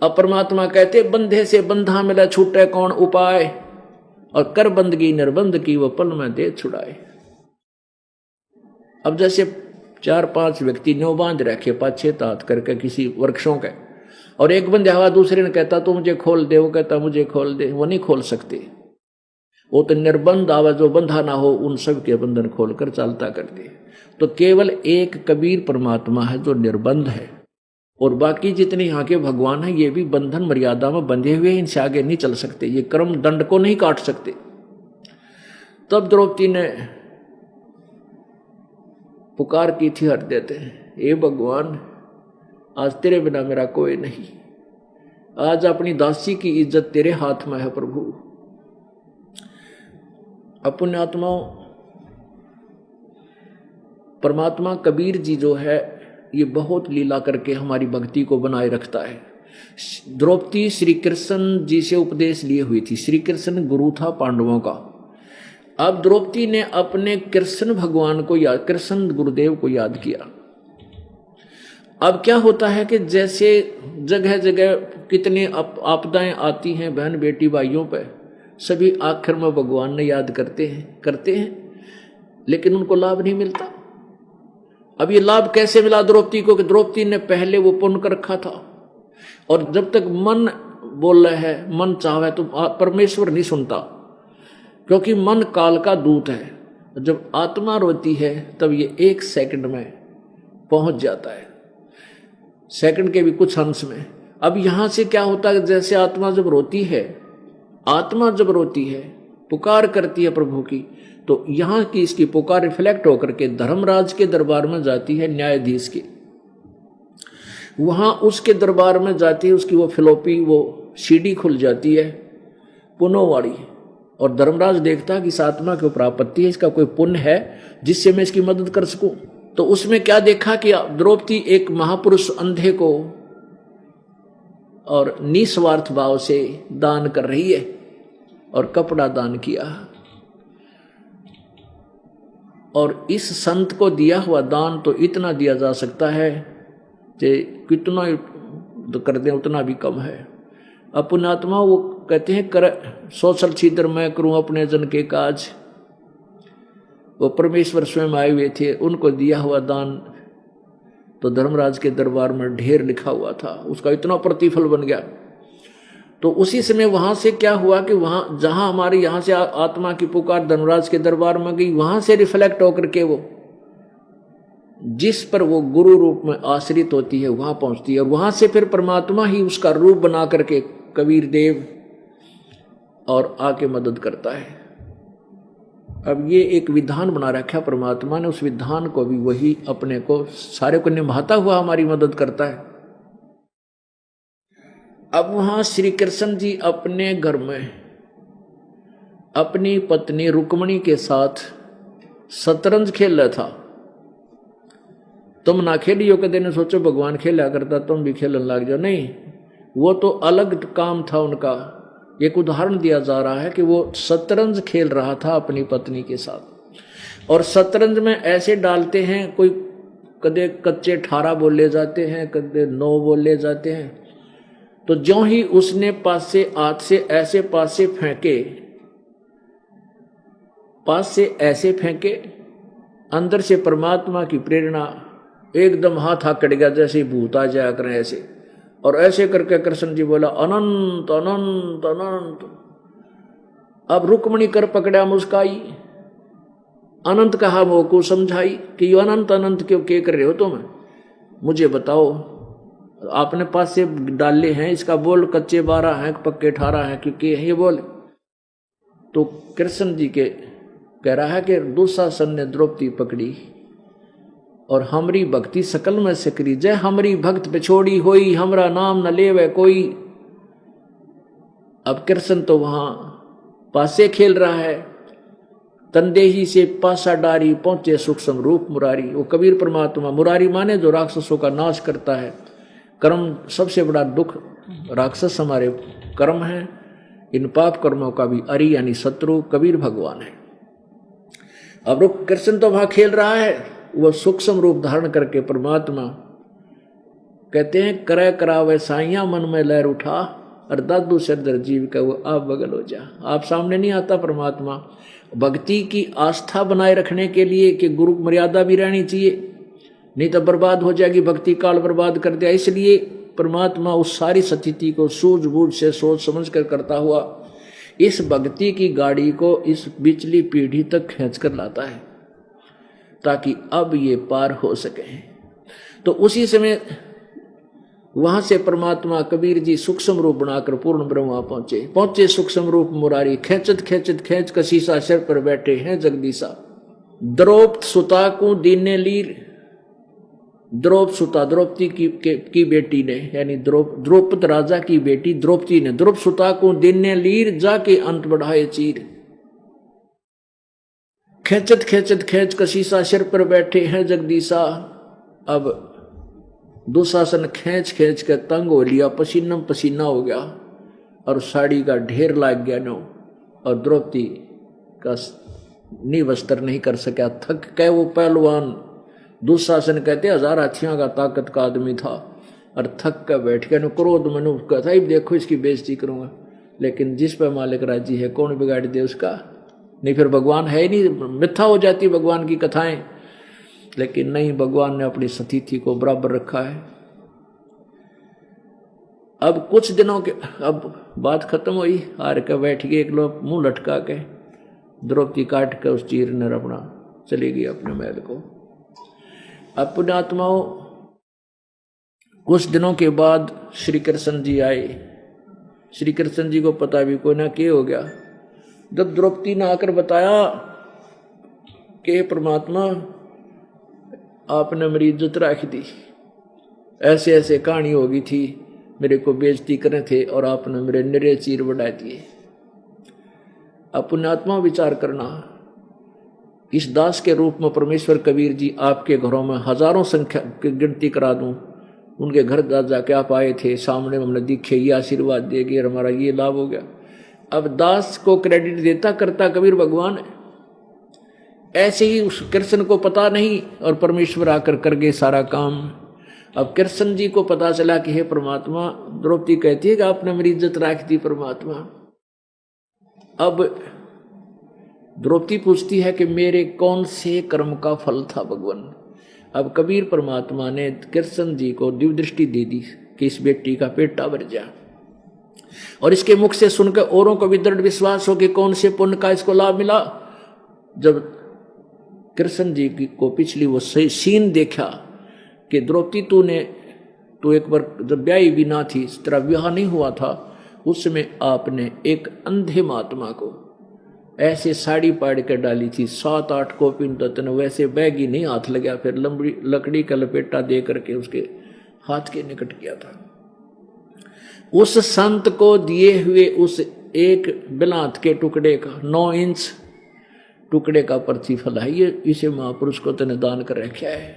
अब परमात्मा कहते बंधे से बंधा मिला छूटे कौन उपाय, और कर बंदगी निर्बंध की वो पल में दे छुड़ाए। अब जैसे 4-5 व्यक्ति न्यों बांध रखे 5-6 तात करके किसी वृक्षों के, और एक बंदे हवा दूसरे ने कहता तो मुझे खोल दे, वो कहता मुझे खोल दे, वो नहीं खोल सकते। वो तो निर्बंध आवा जो बंधा ना हो उन सब के बंधन खोलकर चालता करते। तो केवल एक कबीर परमात्मा है जो निर्बंध है, और बाकी जितने यहाँ के भगवान हैं ये भी बंधन मर्यादा में बंधे हुए, इनसे आगे नहीं चल सकते, ये कर्म दंड को नहीं काट सकते। तब द्रौपदी ने पुकार की थी हृदय से, हे भगवान आज तेरे बिना मेरा कोई नहीं, आज अपनी दासी की इज्जत तेरे हाथ में है प्रभु। अपने आत्माओं, परमात्मा कबीर जी जो है ये बहुत लीला करके हमारी भक्ति को बनाए रखता है। द्रौपदी श्री कृष्ण जी से उपदेश लिए हुई थी, श्री कृष्ण गुरु था पांडवों का। अब द्रौपदी ने अपने कृष्ण भगवान को याद, कृष्ण गुरुदेव को याद किया। अब क्या होता है कि जैसे जगह जगह कितने आपदाएं आती हैं बहन बेटी भाइयों पे, सभी आखिर में भगवान ने याद करते हैं, लेकिन उनको लाभ नहीं मिलता। अब ये लाभ कैसे मिला द्रौपदी को कि द्रौपदी ने पहले वो पुण्य कर रखा था, और जब तक मन बोल रहा है, मन चाहे तो परमेश्वर नहीं सुनता, क्योंकि मन काल का दूत है। जब आत्मा रोती है तब ये 1 सेकंड में पहुंच जाता है, सेकंड के भी कुछ अंश में। अब यहां से क्या होता है, जैसे आत्मा जब रोती है, पुकार करती है प्रभु की, तो यहां की इसकी पुकार रिफ्लेक्ट होकर के धर्मराज के दरबार में जाती है, न्यायाधीश के, वहां उसके दरबार में जाती है, उसकी वो फ्लोपी वो सीडी खुल जाती है पुनोवाड़ी, और धर्मराज देखता है कि इस आत्मा के ऊपर आपत्ति है, इसका कोई पुण्य है जिससे मैं इसकी मदद कर सकूं। तो उसमें क्या देखा कि द्रौपदी एक महापुरुष अंधे को और निस्वार्थ भाव से दान कर रही है, और कपड़ा दान किया। और इस संत को दिया हुआ दान तो इतना दिया जा सकता है कि कितना कर दें उतना भी कम है। अपनात्मा वो कहते हैं कर सोशल छिद्र मैं करूं अपने जन के काज, वो परमेश्वर स्वयं आए हुए थे, उनको दिया हुआ दान तो धर्मराज के दरबार में ढेर लिखा हुआ था, उसका इतना प्रतिफल बन गया। तो उसी समय वहां से क्या हुआ कि वहां जहां हमारे यहां से आत्मा की पुकार धर्मराज के दरबार में गई, वहां से रिफ्लेक्ट होकर के वो जिस पर वो गुरु रूप में आश्रित होती है वहां पहुंचती है, और वहां से फिर परमात्मा ही उसका रूप बना करके कबीर देव और आके मदद करता है। अब ये एक विधान बना रखा परमात्मा ने, उस विधान को भी वही अपने को सारे को निभाता हुआ हमारी मदद करता है। अब वहां श्री कृष्ण जी अपने घर में अपनी पत्नी रुक्मणी के साथ शतरंज खेल रहा था। तुम ना खेलियो, कदे ने सोचो भगवान खेला करता तुम भी खेलने लग जाओ, नहीं, वो तो अलग काम था उनका। एक उदाहरण दिया जा रहा है कि वो शतरंज खेल रहा था अपनी पत्नी के साथ, और शतरंज में ऐसे डालते हैं, कोई कदे कच्चे 18 बोले जाते हैं, कदे 9 बोले जाते हैं। तो ज्यों ही उसने पास से हाथ से ऐसे पास से ऐसे फेंके, अंदर से परमात्मा की प्रेरणा एकदम हाथ आकड़ गया, जैसे भूत आ जाया करें ऐसे, और ऐसे करके कृष्ण जी बोला अनंत अनंत अनंत। अब रुक्मणी कर पकड़ा मुस्काई, अनंत कहा वो को समझाई कि ये अनंत अनंत क्यों के कर रहे हो तुम, मुझे बताओ, आपने पास से डाले हैं, इसका बोल कच्चे 12 हैं पक्के 18 हैं क्योंकि ये बोल। तो कृष्ण जी के कह रहा है कि दुशासन ने द्रौपदी पकड़ी और हमरी भक्ति सकल में सकरी, जय हमरी भक्त बिछोड़ी होई, हमरा नाम न लेवे कोई। अब कृष्ण तो वहां पासे खेल रहा है, तंदेही से पासा डारी पहुंचे सूक्ष्म रूप मुरारी। वो कबीर परमात्मा मुरारी माने जो राक्षसों का नाश करता है। कर्म सबसे बड़ा दुख, राक्षस हमारे कर्म है, इन पाप कर्मों का भी अरि यानी शत्रु कबीर भगवान है। अब कृष्ण तो वहां खेल रहा है, वह सूक्ष्म रूप धारण करके परमात्मा कहते हैं करे करावे साइया मन में लहर उठा, और दादू सरदर जीव का वो आप बगल हो जा। आप सामने नहीं आता परमात्मा। भक्ति की आस्था बनाए रखने के लिए कि गुरु मर्यादा भी रहनी चाहिए, नहीं तो बर्बाद हो जाएगी, भक्ति काल बर्बाद कर दिया। इसलिए परमात्मा उस सारी स्थिति को सूझबूझ से सोच समझ कर करता हुआ इस भक्ति की गाड़ी को इस बिचली पीढ़ी तक खींच कर लाता है, ताकि अब ये पार हो सके। तो उसी समय वहां से परमात्मा कबीर जी सूक्ष्म रूप बनाकर पूर्ण ब्रह्मा पहुंचे सूक्ष्म रूप मुरारी, खेचत खेचत खेच कसीसा सिर पर बैठे हैं जगदीशा। द्रौपद सुता को दीने लीर, द्रौपद सुता द्रौपदी की बेटी ने, यानी द्रौपद राजा की बेटी द्रौपदी ने द्रौपद सुता को दीने लीर, जाके अंत बढ़ाए चीर। खेचत खेचत खेच कसीसा सिर पर बैठे हैं जगदीशा। अब दुशासन खींच खींच के तंग हो लिया, पसीना पसीना हो गया और साड़ी का ढेर लाग गया नो, और द्रौपदी का निवस्त्र नहीं कर सका, थक के वो पहलवान दुशासन कहते 1000 हाथियों का ताकत का आदमी था, और थक कर बैठ के नो क्रोध मनु कहता ही देखो इसकी बेइज्जती करूंगा। लेकिन जिस पर मालिक राजी है कौन बिगाड़ दे उसका, नहीं फिर भगवान है ही नहीं, मिथ्या हो जाती भगवान की कथाएं। लेकिन नहीं, भगवान ने अपनी स्थिति को बराबर रखा है। अब कुछ दिनों के अब बात खत्म हुई, हार के बैठ गए एक लोग मुंह लटका के, द्रौपदी काट के उस चीर ने अपना चली गई अपने महल को। अब पुण्यात्माओं कुछ दिनों के बाद श्री कृष्ण जी आए। श्री कृष्ण जी को पता भी कोई ना क्या हो गया। जब द्रौपदी ने आकर बताया कि परमात्मा आपने मेरी इज्जत रख दी, ऐसे ऐसे कहानी हो गई थी, मेरे को बेइज्जती करे थे और आपने मेरे निरे चीर बढ़ा दिए। अब पुण्यात्मा विचार करना, इस दास के रूप में परमेश्वर कबीर जी आपके घरों में हजारों संख्या की गिनती करा दूं, उनके घर जाके आप आए थे, सामने हमने दिखे, ये आशीर्वाद देगी और हमारा ये लाभ हो गया। अब दास को क्रेडिट देता करता कबीर भगवान है। ऐसे ही उस कृष्ण को पता नहीं और परमेश्वर आकर कर गए सारा काम। अब कृष्ण जी को पता चला कि हे परमात्मा, द्रौपदी कहती है कि आपने मेरी इज्जत रख दी परमात्मा। अब द्रौपदी पूछती है कि मेरे कौन से कर्म का फल था भगवान। अब कबीर परमात्मा ने कृष्ण जी को दिव्य दृष्टि दे दी कि इस बेटी का पेटा भर जा, और इसके मुख से सुनकर औरों को भी दृढ़ विश्वास हो कि कौन से पुण्य का इसको लाभ मिला। जब कृष्ण जी को पिछली वो सीन देखा कि द्रौपदी तू एक बार जब ब्याही भी ना थी, तेरा विवाह नहीं हुआ था, उस समय आपने एक अंधे महात्मा को ऐसे साड़ी पाड़ के डाली थी, 7-8 कोपिन तन, वैसे बैग ही नहीं हाथ लगा, फिर लंबी लकड़ी का लपेटा दे करके उसके हाथ के निकट किया था। उस संत को दिए हुए उस एक बिलात के टुकड़े का 9 इंच टुकड़े का प्रतिफल है ये, इसे महापुरुष को तने दान कर रखा है।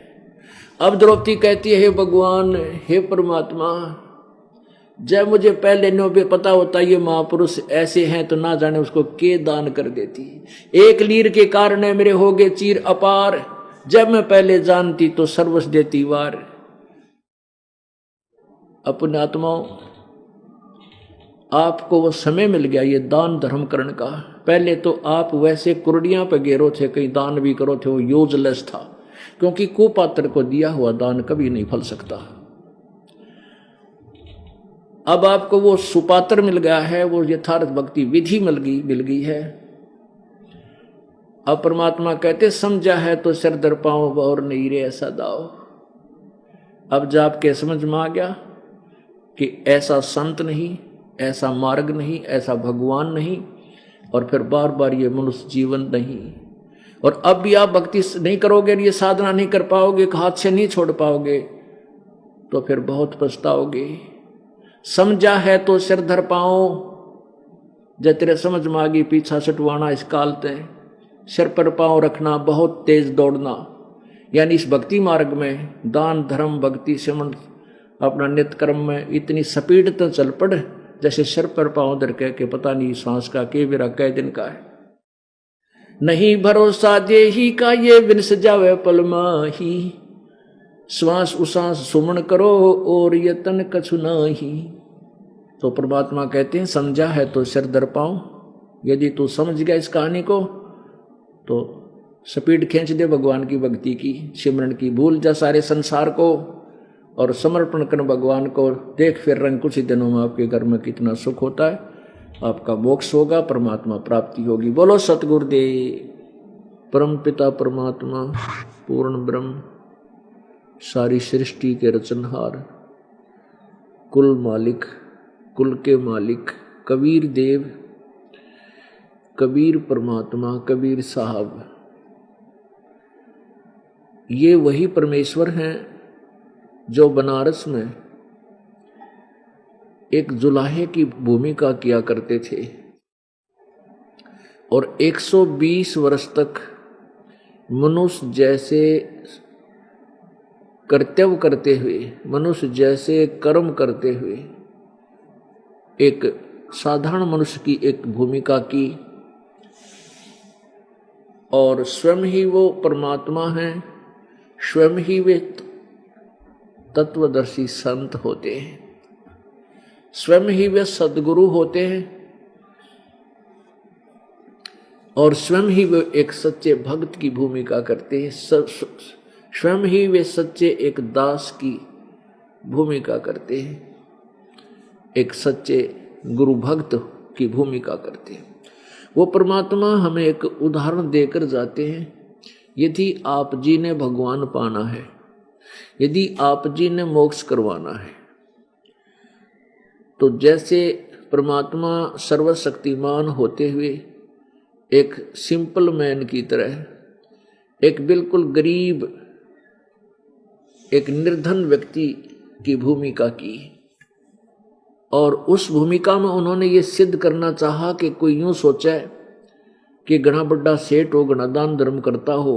अब द्रौपदी कहती है, हे भगवान, हे परमात्मा, जब मुझे पहले नो भी पता होता ये महापुरुष ऐसे हैं तो ना जाने उसको के दान कर देती। एक लीर के कारण मेरे हो गए चीर अपार, जब मैं पहले जानती तो सर्वस्व देती वार। अपने आत्माओं, आपको वो समय मिल गया ये दान धर्म करने का। पहले तो आप वैसे कुर्डियां पे गेरो थे, कहीं दान भी करो थे, वो यूजलेस था, क्योंकि कुपात्र को दिया हुआ दान कभी नहीं फल सकता। अब आपको वो सुपात्र मिल गया है, वो यथार्थ भक्ति विधि मिल गई है। अब परमात्मा कहते समझा है तो सिर दर पाओ और नहीं रे ऐसा दाओ। अब जब आपके समझ में आ गया कि ऐसा संत नहीं, ऐसा मार्ग नहीं, ऐसा भगवान नहीं, और फिर बार बार ये मनुष्य जीवन नहीं, और अब भी आप भक्ति नहीं करोगे, ये साधना नहीं कर पाओगे, हाथ से नहीं छोड़ पाओगे, तो फिर बहुत पछताओगे। समझा है तो सिर धर पाओ, जब तेरे समझ में आ गई पीछा सटवाना इस काल तय, सिर पर पांव रखना, बहुत तेज दौड़ना, यानी इस भक्ति मार्ग में दान धर्म भक्ति समन अपना नित्य कर्म में इतनी स्पीड तो चल पड़ जैसे सिर पर पांव धर के पता नहीं सांस का के बेरा कै दिन का है। नहीं भरोसा देही का ये बिन सजावे पल माही, श्वास उसास सुमन करो और यतन कछु नाही। तो परमात्मा कहते हैं समझा है तो सिर दर पाऊं। यदि तू समझ गया इस कहानी को तो स्पीड खींच दे भगवान की भक्ति की, सिमरन की, भूल जा सारे संसार को और समर्पण कर भगवान को। देख फिर रंग कुछ ही दिनों में आपके घर में कितना सुख होता है, आपका मोक्ष होगा, परमात्मा प्राप्ति होगी। बोलो सतगुरुदेव। परम पिता परमात्मा पूर्ण ब्रह्म सारी सृष्टि के रचनहार, कुल मालिक, कुल के मालिक कबीर देव, कबीर परमात्मा, कबीर साहब, ये वही परमेश्वर हैं जो बनारस में एक जुलाहे की भूमिका किया करते थे और 120 वर्ष तक मनुष्य जैसे कर्तव्य करते हुए, मनुष्य जैसे कर्म करते हुए एक साधारण मनुष्य की एक भूमिका की और स्वयं ही वो परमात्मा हैं, स्वयं ही वे तत्वदर्शी संत होते हैं, स्वयं ही वे सद्गुरु होते हैं और स्वयं ही वे एक सच्चे भक्त की भूमिका करते हैं, स्वयं ही वे सच्चे एक दास की भूमिका करते हैं, एक सच्चे गुरु भक्त की भूमिका करते हैं। वो परमात्मा हमें एक उदाहरण देकर जाते हैं। यदि आप जी ने भगवान पाना है, यदि आप जी ने मोक्ष करवाना है, तो जैसे परमात्मा सर्वशक्तिमान होते हुए एक सिंपल मैन की तरह, एक बिल्कुल गरीब, एक निर्धन व्यक्ति की भूमिका की और उस भूमिका में उन्होंने ये सिद्ध करना चाहा कि कोई यूं सोचे कि घना बड़ा सेठ हो, घना दान धर्म करता हो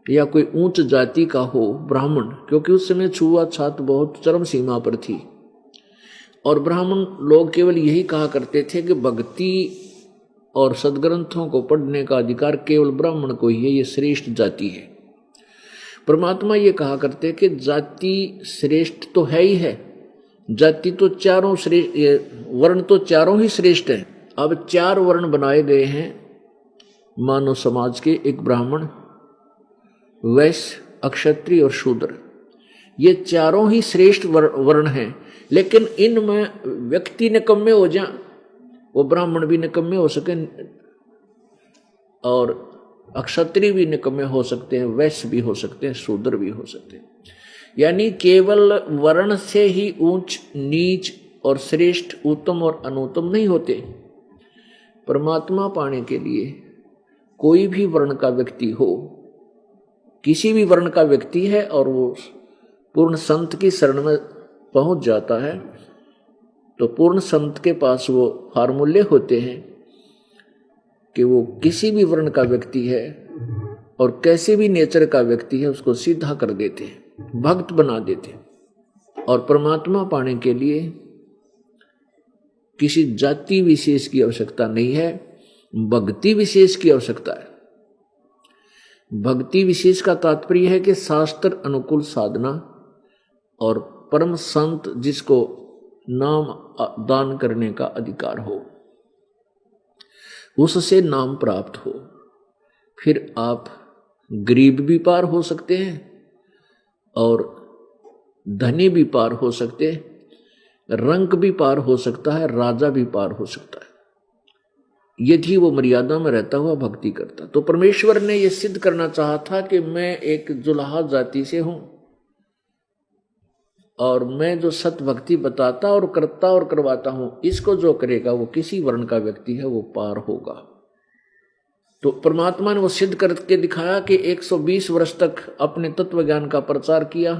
या कोई ऊंच जाति का हो ब्राह्मण, क्योंकि उस समय छुआछूत बहुत चरम सीमा पर थी और ब्राह्मण लोग केवल यही कहा करते थे कि भक्ति और सदग्रंथों को पढ़ने का अधिकार केवल ब्राह्मण को ही है, ये श्रेष्ठ जाति है। परमात्मा ये कहा करते कि जाति श्रेष्ठ तो है ही है, जाति तो चारों श्रेष्ठ, वर्ण तो चारों ही श्रेष्ठ हैं। अब 4 वर्ण बनाए गए हैं मानव समाज के, एक ब्राह्मण, वैश्य, अक्षत्रिय और शूद्र। ये चारों ही श्रेष्ठ वर्ण हैं, लेकिन इनमें व्यक्ति निकम्मे हो जाए, वो ब्राह्मण भी निकम्मे हो सके और अक्षत्रिय भी निकम्मे हो सकते हैं, वैश्य भी हो सकते हैं, शूद्र भी हो सकते हैं। यानी केवल वर्ण से ही ऊंच नीच और श्रेष्ठ, उत्तम और अनुत्तम नहीं होते। परमात्मा पाने के लिए कोई भी वर्ण का व्यक्ति हो, किसी भी वर्ण का व्यक्ति है और वो पूर्ण संत की शरण में पहुंच जाता है, तो पूर्ण संत के पास वो फार्मूले होते हैं कि वो किसी भी वर्ण का व्यक्ति है और कैसे भी नेचर का व्यक्ति है उसको सीधा कर देते हैं, भक्त बना देते हैं। और परमात्मा पाने के लिए किसी जाति विशेष की आवश्यकता नहीं है, भक्ति विशेष की आवश्यकता है। भक्ति विशेष का तात्पर्य है कि शास्त्र अनुकूल साधना और परम संत जिसको नाम दान करने का अधिकार हो, उससे नाम प्राप्त हो। फिर आप गरीब भी पार हो सकते हैं और धनी भी पार हो सकते हैं, रंक भी पार हो सकता है, राजा भी पार हो सकता है, यदि वो मर्यादा में रहता हुआ भक्ति करता। तो परमेश्वर ने यह सिद्ध करना चाहा था कि मैं एक जुलाहा जाति से हूं और मैं जो सत भक्ति बताता और करता और करवाता हूं, इसको जो करेगा वो किसी वर्ण का व्यक्ति है, वो पार होगा। तो परमात्मा ने वो सिद्ध करके दिखाया कि 120 वर्ष तक अपने तत्व ज्ञान का प्रचार किया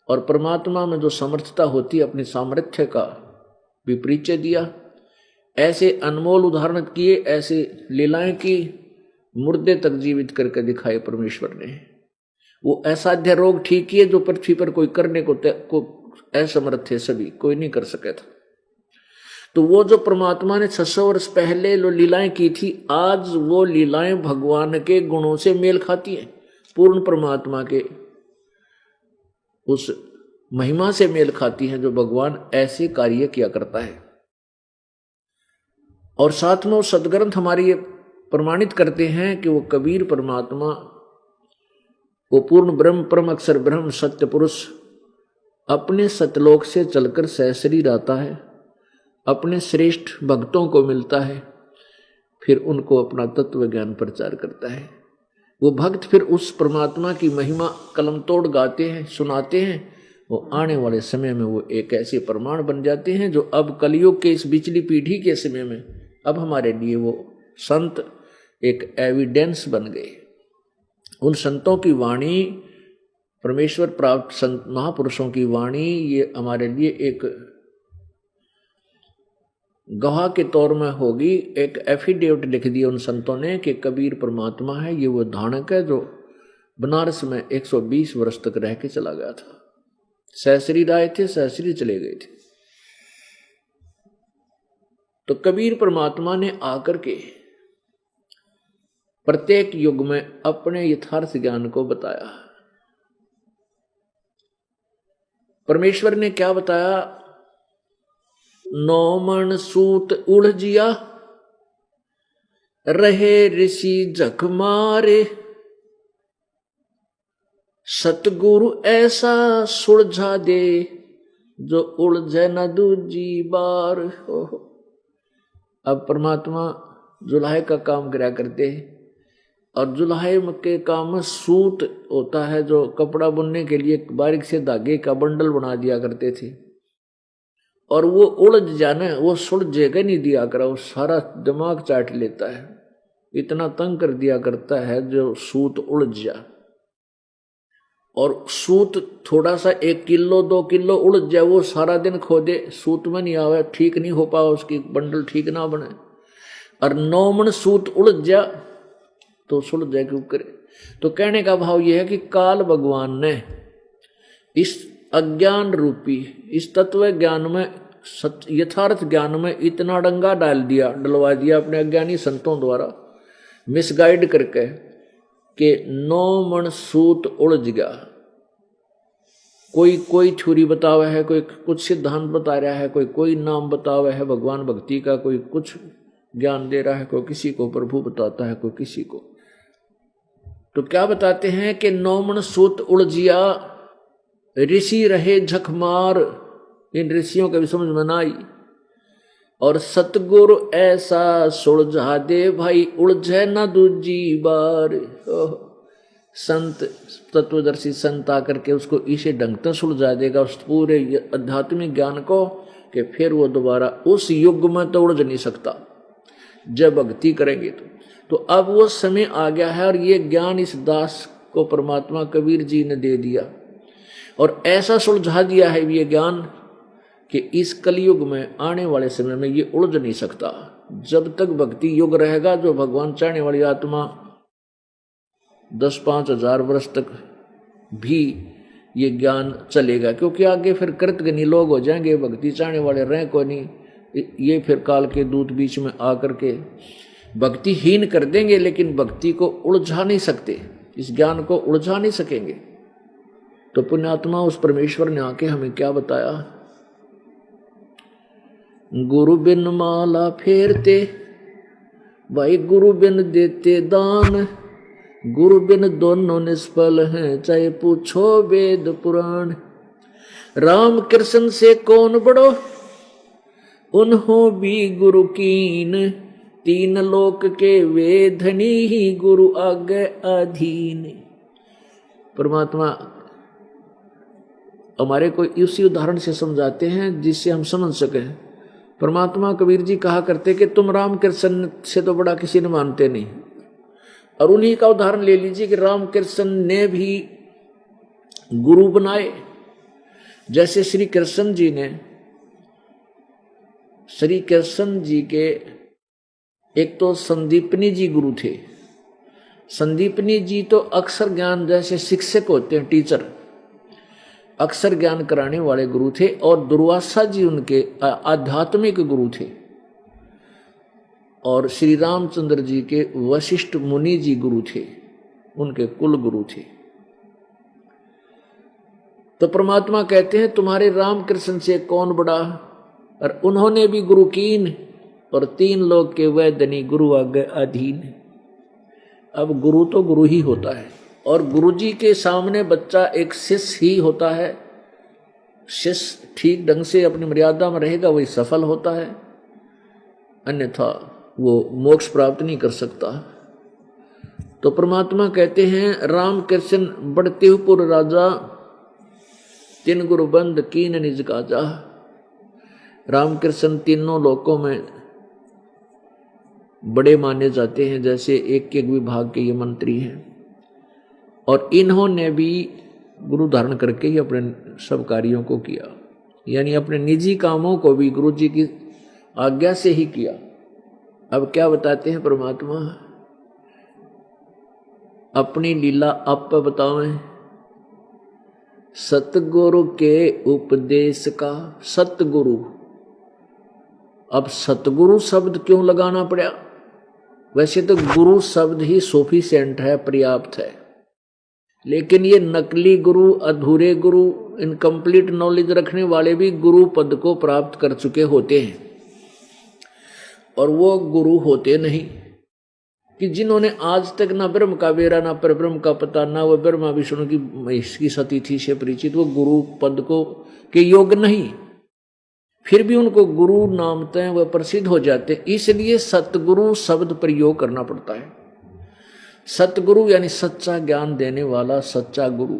और परमात्मा में जो समर्थता होती है अपने सामर्थ्य का भी परिचय दिया। ऐसे अनमोल उदाहरण किए, ऐसे लीलाएं की, मुर्दे तक जीवित करके दिखाए परमेश्वर ने। वो असाध्य रोग ठीक किए जो पृथ्वी पर कोई करने को असमर्थ थे, सभी कोई नहीं कर सका था। तो वो जो परमात्मा ने 600 वर्ष पहले जो लीलाएं की थी, आज वो लीलाएं भगवान के गुणों से मेल खाती हैं, पूर्ण परमात्मा के उस महिमा से मेल खाती हैं जो भगवान ऐसे कार्य किया करता है। और साथ में वो सदग्रंथ हमारे ये प्रमाणित करते हैं कि वो कबीर परमात्मा, वो पूर्ण ब्रह्म, परम अक्षर ब्रह्म, सत्य पुरुष अपने सतलोक से चलकर सहशरीर आता है, अपने श्रेष्ठ भक्तों को मिलता है, फिर उनको अपना तत्व ज्ञान प्रचार करता है। वो भक्त फिर उस परमात्मा की महिमा कलम तोड़ गाते हैं, सुनाते हैं। वो आने वाले समय में वो एक ऐसे प्रमाण बन जाते हैं जो अब कलयुग के इस बिचली पीढ़ी के समय में अब हमारे लिए वो संत एक एविडेंस बन गए। उन संतों की वाणी, परमेश्वर प्राप्त संत महापुरुषों की वाणी, ये हमारे लिए एक गवाह के तौर में होगी। एक एफिडेविट लिख दिया उन संतों ने कि कबीर परमात्मा है, ये वो धानक है जो बनारस में 120 वर्ष तक रह के चला गया था। सहशरीर आए थे, सहशरीर चले गए थे। तो कबीर परमात्मा ने आकर के प्रत्येक युग में अपने यथार्थ ज्ञान को बताया। परमेश्वर ने क्या बताया? नौमन सूत उलझिया, रहे ऋषि जख मारे, सतगुरु ऐसा सुलझा दे, जो उलझे न दूजी बार। अब परमात्मा जुलाहे का काम करा करते हैं, और जुलाहे के काम में सूत होता है जो कपड़ा बुनने के लिए बारीक से धागे का बंडल बना दिया करते थे, और वो उलझ जाना, वो सुलझेगा नहीं दिया करा, वो सारा दिमाग चाट लेता है, इतना तंग कर दिया करता है जो सूत उलझ जा। और सूत थोड़ा सा 1 किलो 2 किलो उलझ जाए, वो सारा दिन खोदे, सूत में नहीं आवे, ठीक नहीं हो पाओ, उसकी बंडल ठीक ना बने। और 9 मन सूत उलझ जा तो सुलझ जाए, क्यों करे। तो कहने का भाव यह है कि काल भगवान ने इस अज्ञान रूपी, इस तत्व ज्ञान में, यथार्थ ज्ञान में इतना डंगा डलवा दिया अपने अज्ञानी संतों द्वारा, मिसगाइड करके, कि 9 मन सूत उलझ गया। कोई थ्योरी बतावा है, कोई कुछ सिद्धांत बता रहा है, कोई नाम बतावा है भगवान भक्ति का, कोई कुछ ज्ञान दे रहा है, कोई किसी को प्रभु बताता है, कोई किसी को। तो क्या बताते हैं कि 9 मन सूत उलझिया, ऋषि रहे झकमार, इन ऋषियों के भी समझ में ना आई। और सतगुरु ऐसा सुलझा दे, भाई उलझे न दूजी बार। संत, तत्वदर्शी संत आकर के उसको इसे ढंग से सुलझा देगा, उस पूरे आध्यात्मिक ज्ञान को, कि फिर वो दोबारा उस युग में तो उलझ नहीं सकता जब भक्ति करेंगे। तो अब वो समय आ गया है, और ये ज्ञान इस दास को परमात्मा कबीर जी ने दे दिया, और ऐसा सुलझा दिया है ये ज्ञान कि इस कलयुग में आने वाले समय में ये उलझ नहीं सकता। जब तक भक्ति युग रहेगा, जो भगवान चाहने वाली आत्मा 10-5 हजार वर्ष तक भी ये ज्ञान चलेगा, क्योंकि आगे फिर कृतज्ञ लोग हो जाएंगे, भक्ति चाहने वाले रहें को नहीं। ये फिर काल के दूत बीच में आकर के भक्तिहीन कर देंगे, लेकिन भक्ति को उलझा नहीं सकते, इस ज्ञान को उलझा नहीं सकेंगे। तो पुण्यात्मा, उस परमेश्वर ने आके हमें क्या बताया? गुरु बिन माला फेरते, भाई गुरु बिन देते दान, गुरु बिन दोनों निष्फल हैं, चाहे पूछो वेद पुराण। राम कृष्ण से कौन बड़ो, उन्हों भी गुरु कीन, 3 लोक के वेधनी ही गुरु आगे अधीन। परमात्मा हमारे को इसी उदाहरण से समझाते हैं जिससे हम समझ सकें। परमात्मा कबीर जी कहा करते कि तुम राम कृष्ण से तो बड़ा किसी ने मानते नहीं, और उन्हीं का उदाहरण ले लीजिए कि राम कृष्ण ने भी गुरु बनाए। जैसे श्री कृष्ण जी के एक तो संदीपनी जी गुरु थे। संदीपनी जी तो अक्षर ज्ञान, जैसे शिक्षक होते हैं टीचर, अक्षर ज्ञान कराने वाले गुरु थे, और दुर्वासा जी उनके आध्यात्मिक गुरु थे, और श्री रामचंद्र जी के वशिष्ठ मुनि जी गुरु थे, उनके कुल गुरु थे। तो परमात्मा कहते हैं तुम्हारे राम कृष्ण से कौन बड़ा, और उन्होंने भी गुरु कीन, और 3 लोग के वैदनी गुरु आगे अधीन। अब गुरु तो गुरु ही होता है, और गुरु जी के सामने बच्चा एक शिष्य ही होता है। शिष्य ठीक ढंग से अपनी मर्यादा में रहेगा वही सफल होता है, अन्यथा वो मोक्ष प्राप्त नहीं कर सकता। तो परमात्मा कहते हैं राम कृष्ण बढ़ते पुर राजा, 3 गुरु बंद कीन निज काजा। राम कृष्ण तीनों लोकों में बड़े माने जाते हैं, जैसे एक एक विभाग के ये मंत्री हैं, और इन्होंने भी गुरु धारण करके ही अपने सब कार्यों को किया, यानी अपने निजी कामों को भी गुरु जी की आज्ञा से ही किया। अब क्या बताते हैं परमात्मा, अपनी लीला आप बतावें। सतगुरु के उपदेश का, सतगुरु, अब सतगुरु शब्द क्यों लगाना पड़ा? वैसे तो गुरु शब्द ही सफिशिएंट है, पर्याप्त है, लेकिन ये नकली गुरु, अधूरे गुरु, इनकम्प्लीट नॉलेज रखने वाले भी गुरु पद को प्राप्त कर चुके होते हैं, और वो गुरु होते नहीं कि जिन्होंने आज तक ना ब्रह्म का बेरा, ना पर ब्रह्म का पता, ना वो ब्रह्मा विष्णु की महेश की सतीथि से परिचित, वो गुरु पद को के योग्य नहीं, फिर भी उनको गुरु नामते हैं, वह प्रसिद्ध हो जाते। इसलिए सतगुरु शब्द प्रयोग करना पड़ता है। सतगुरु यानी सच्चा ज्ञान देने वाला सच्चा गुरु,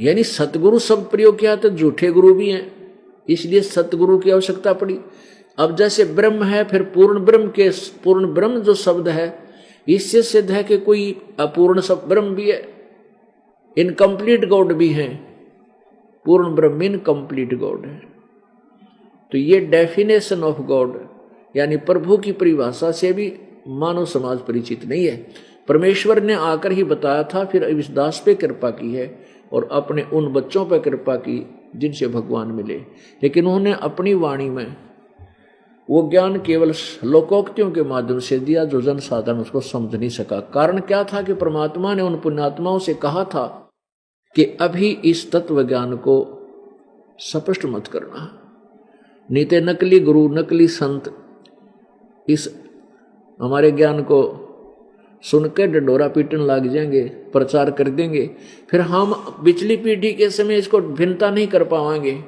यानी सतगुरु शब्द प्रयोग किया तो झूठे गुरु भी हैं, इसलिए सतगुरु की आवश्यकता पड़ी। अब जैसे ब्रह्म है, फिर पूर्ण ब्रह्म के, पूर्ण ब्रह्म जो शब्द है, इससे सिद्ध है कि कोई अपूर्ण सब ब्रह्म भी है, इनकम्प्लीट गॉड भी है, पूर्ण ब्रह्म इनकम्प्लीट गॉड है। तो ये डेफिनेशन ऑफ गॉड यानी प्रभु की परिभाषा से भी मानव समाज परिचित नहीं है। परमेश्वर ने आकर ही बताया था, फिर इस दास पे कृपा की है और अपने उन बच्चों पर कृपा की जिनसे भगवान मिले, लेकिन उन्होंने अपनी वाणी में वो ज्ञान केवल लोकोक्तियों के माध्यम से दिया जो जन साधारण उसको समझ नहीं सका। कारण क्या था कि परमात्मा ने उन पुण्यात्माओं से कहा था कि अभी इस तत्व ज्ञान को स्पष्ट मत करना, नहीं तो नकली गुरु, नकली संत इस हमारे ज्ञान को सुनकर डंडोरा पीटन लग जाएंगे, प्रचार कर देंगे, फिर हम पिछली पीढ़ी के समय इसको भिन्नता नहीं कर पाएंगे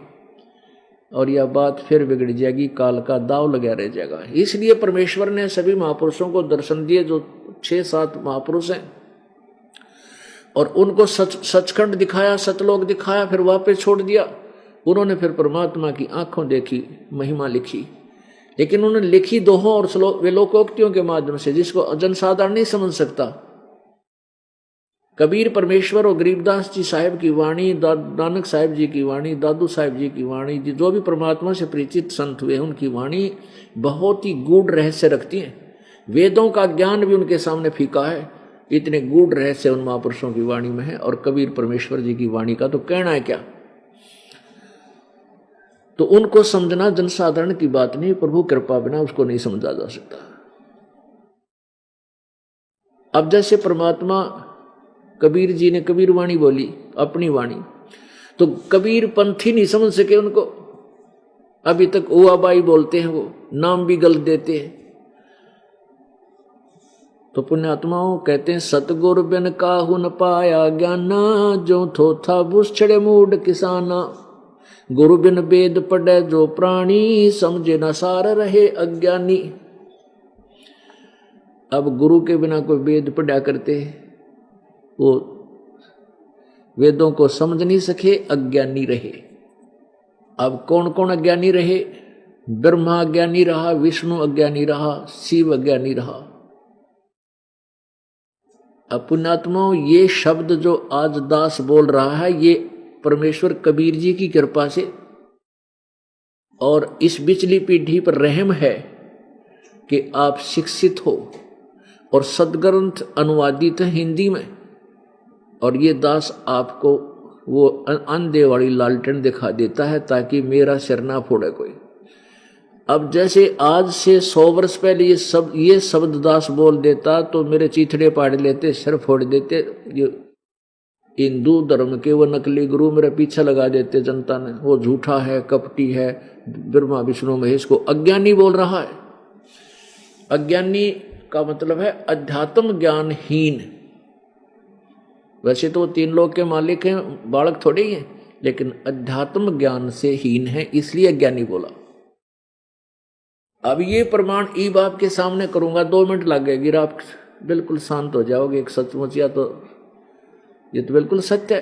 और यह बात फिर बिगड़ जाएगी, काल का दाव लगा रह जाएगा। इसलिए परमेश्वर ने सभी महापुरुषों को दर्शन दिए, जो 6-7 महापुरुष हैं, और उनको सचखंड दिखाया, सतलोक दिखाया, फिर वापस छोड़ दिया। उन्होंने फिर परमात्मा की आंखों देखी, महिमा लिखी, लेकिन उन्होंने लिखी दोहों और श्लोक वे लोकोक्तियों के माध्यम से, जिसको जनसाधारण नहीं समझ सकता। कबीर परमेश्वर और गरीबदास जी साहिब की वाणी, नानक साहिब जी की वाणी, दादू साहिब जी की वाणी, जो भी परमात्मा से परिचित संत हुए उनकी वाणी बहुत ही गूढ़ रहस्य रखती है। वेदों का ज्ञान भी उनके सामने फीका है, इतने गूढ़ रहस्य उन महापुरुषों की वाणी में है। और कबीर परमेश्वर जी की वाणी का तो कहना है क्या। तो उनको समझना जनसाधारण की बात नहीं, प्रभु कृपा बिना उसको नहीं समझा जा सकता। अब जैसे परमात्मा, कबीर जी ने कबीर वाणी बोली, अपनी वाणी, तो कबीर पंथी नहीं समझ सके उनको, अभी तक ओआबाई बोलते हैं, वो नाम भी गलत देते हैं। तो पुण्यात्माओं कहते हैं सतगुर बिन काहू न पाया ज्ञाना, जो थो था बुस छड़े मूड किसाना। गुरु बिन वेद पढ़े जो प्राणी, समझे न सार रहे अज्ञानी। अब गुरु के बिना कोई वेद पढ़ा करते, वो वेदों को समझ नहीं सके, अज्ञानी रहे। अब कौन कौन अज्ञानी रहे? ब्रह्मा अज्ञानी रहा, विष्णु अज्ञानी रहा, शिव अज्ञानी रहा। अब पुण्यात्माओं, ये शब्द जो आज दास बोल रहा है, ये परमेश्वर कबीर जी की कृपा से और इस बिचली पीढ़ी पर रहम है कि आप शिक्षित हो और सदग्रंथ अनुवादित है हिंदी में, और ये दास आपको वो अंधे वाली लालटेन दिखा देता है ताकि मेरा सिर ना फोड़े कोई। अब जैसे आज से 100 वर्ष पहले ये शब्द दास बोल देता तो मेरे चीथड़े पाड़ लेते, सिर फोड़ देते। हिंदू धर्म के वो नकली गुरु मेरे पीछे लगा देते जनता ने, वो झूठा है, कपटी है, ब्रह्मा विष्णु महेश को अज्ञानी बोल रहा है। अज्ञानी का मतलब है अध्यात्म ज्ञानहीन। वैसे तो वो 3 लोक के मालिक हैं, बालक थोड़े ही हैं, लेकिन अध्यात्म ज्ञान से हीन है, इसलिए अज्ञानी बोला। अब ये प्रमाण ई बाप के सामने करूंगा, 2 मिनट लग गए, आप बिल्कुल शांत हो जाओगे। एक सचमुच या तो ये तो बिल्कुल सत्य है,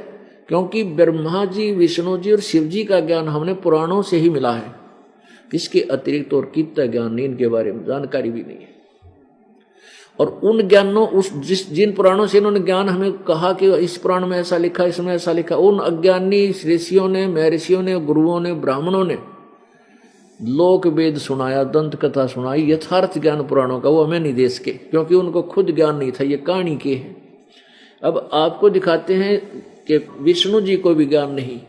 क्योंकि ब्रह्मा जी, विष्णु जी और शिव जी का ज्ञान हमने पुराणों से ही मिला है। इसके अतिरिक्त और कितना ज्ञान नहीं, इनके बारे में जानकारी भी नहीं है। और उन ज्ञानों जिन पुराणों से इन्होंने ज्ञान हमें कहा कि इस पुराण में ऐसा लिखा, इसमें ऐसा लिखा, उन अज्ञानी ऋषियों ने, महर्षियों ने, गुरुओं ने, ब्राह्मणों ने लोक वेद सुनाया, दंत कथा सुनाई, यथार्थ ज्ञान पुराणों का वो हमें नहीं दे सके, क्योंकि उनको खुद ज्ञान नहीं था, ये कहानी के है। अब आपको दिखाते हैं कि विष्णु जी को भी ज्ञान नहीं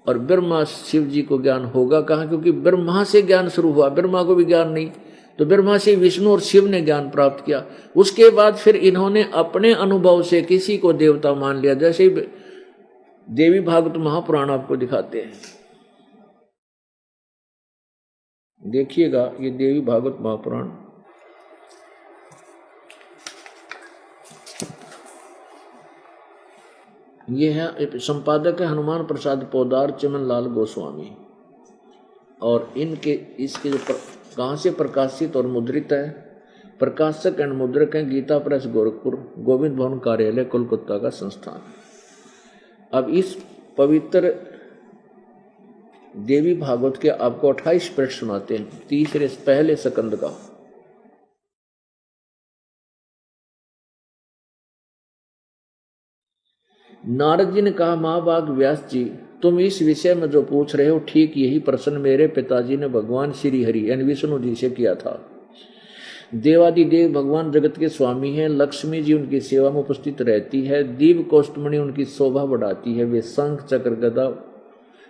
और ब्रह्मा शिव जी को ज्ञान होगा कहाँ, क्योंकि ब्रह्मा से ज्ञान शुरू हुआ, ब्रह्मा को भी ज्ञान नहीं, तो ब्रह्मा से विष्णु और शिव ने ज्ञान प्राप्त किया। उसके बाद फिर इन्होंने अपने अनुभव से किसी को देवता मान लिया, जैसे देवी भागवत महापुराण आपको दिखाते हैं। देखिएगा ये देवी भागवत महापुराण, ये है, संपादक है हनुमान प्रसाद पोदार, चमन लाल गोस्वामी, और इनके इसके जो कहाँ से प्रकाशित और मुद्रित है, प्रकाशक एंड मुद्रक हैं गीता प्रेस गोरखपुर, गोविंद भवन कार्यालय कोलकाता का संस्थान। अब इस पवित्र देवी भागवत के आपको 28 पृष्ठ सुनाते हैं, तीसरे पहले स्कंद का। नारद जी ने कहा, महाभाग व्यास जी, तुम इस विषय में जो पूछ रहे हो, ठीक यही प्रश्न मेरे पिताजी ने भगवान श्री हरि यानी विष्णु जी से किया था। देवादिदेव भगवान जगत के स्वामी हैं, लक्ष्मी जी उनकी सेवा में उपस्थित रहती है, दिव्य कौष्टमणि उनकी शोभा बढ़ाती है, वे शंख चक्र गदा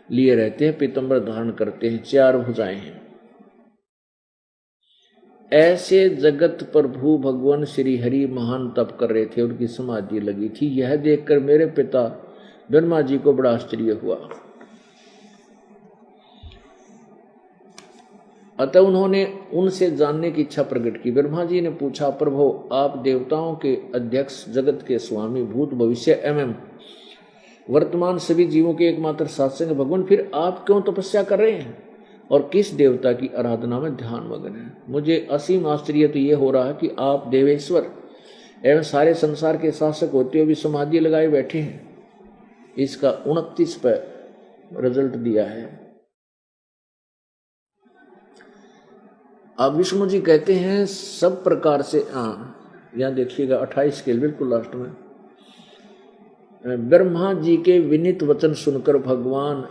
लिए रहते हैं, पीतंबर धारण करते हैं, 4 भुजाएं हैं। ऐसे जगत प्रभु भगवान श्री हरि महान तप कर रहे थे, उनकी समाधि लगी थी। यह देखकर मेरे पिता ब्रह्मा जी को बड़ा आश्चर्य हुआ, अतः उन्होंने उनसे जानने की इच्छा प्रकट की। ब्रह्मा जी ने पूछा, प्रभु आप देवताओं के अध्यक्ष, जगत के स्वामी, भूत भविष्य एवं वर्तमान सभी जीवों के एकमात्र सत्संग भगवान, फिर आप क्यों तपस्या कर रहे हैं और किस देवता की आराधना में ध्यान मग्न है? मुझे असीम आश्चर्य तो ये हो रहा है कि आप देवेश्वर एवं सारे संसार के शासक होते हुए भी समाधि लगाए बैठे हैं। इसका 29 पर रिजल्ट दिया है। अब विष्णु जी कहते हैं सब प्रकार से, यहां देखिएगा 28 के बिल्कुल लास्ट में, ब्रह्मा जी के विनीत वचन सुनकर भगवान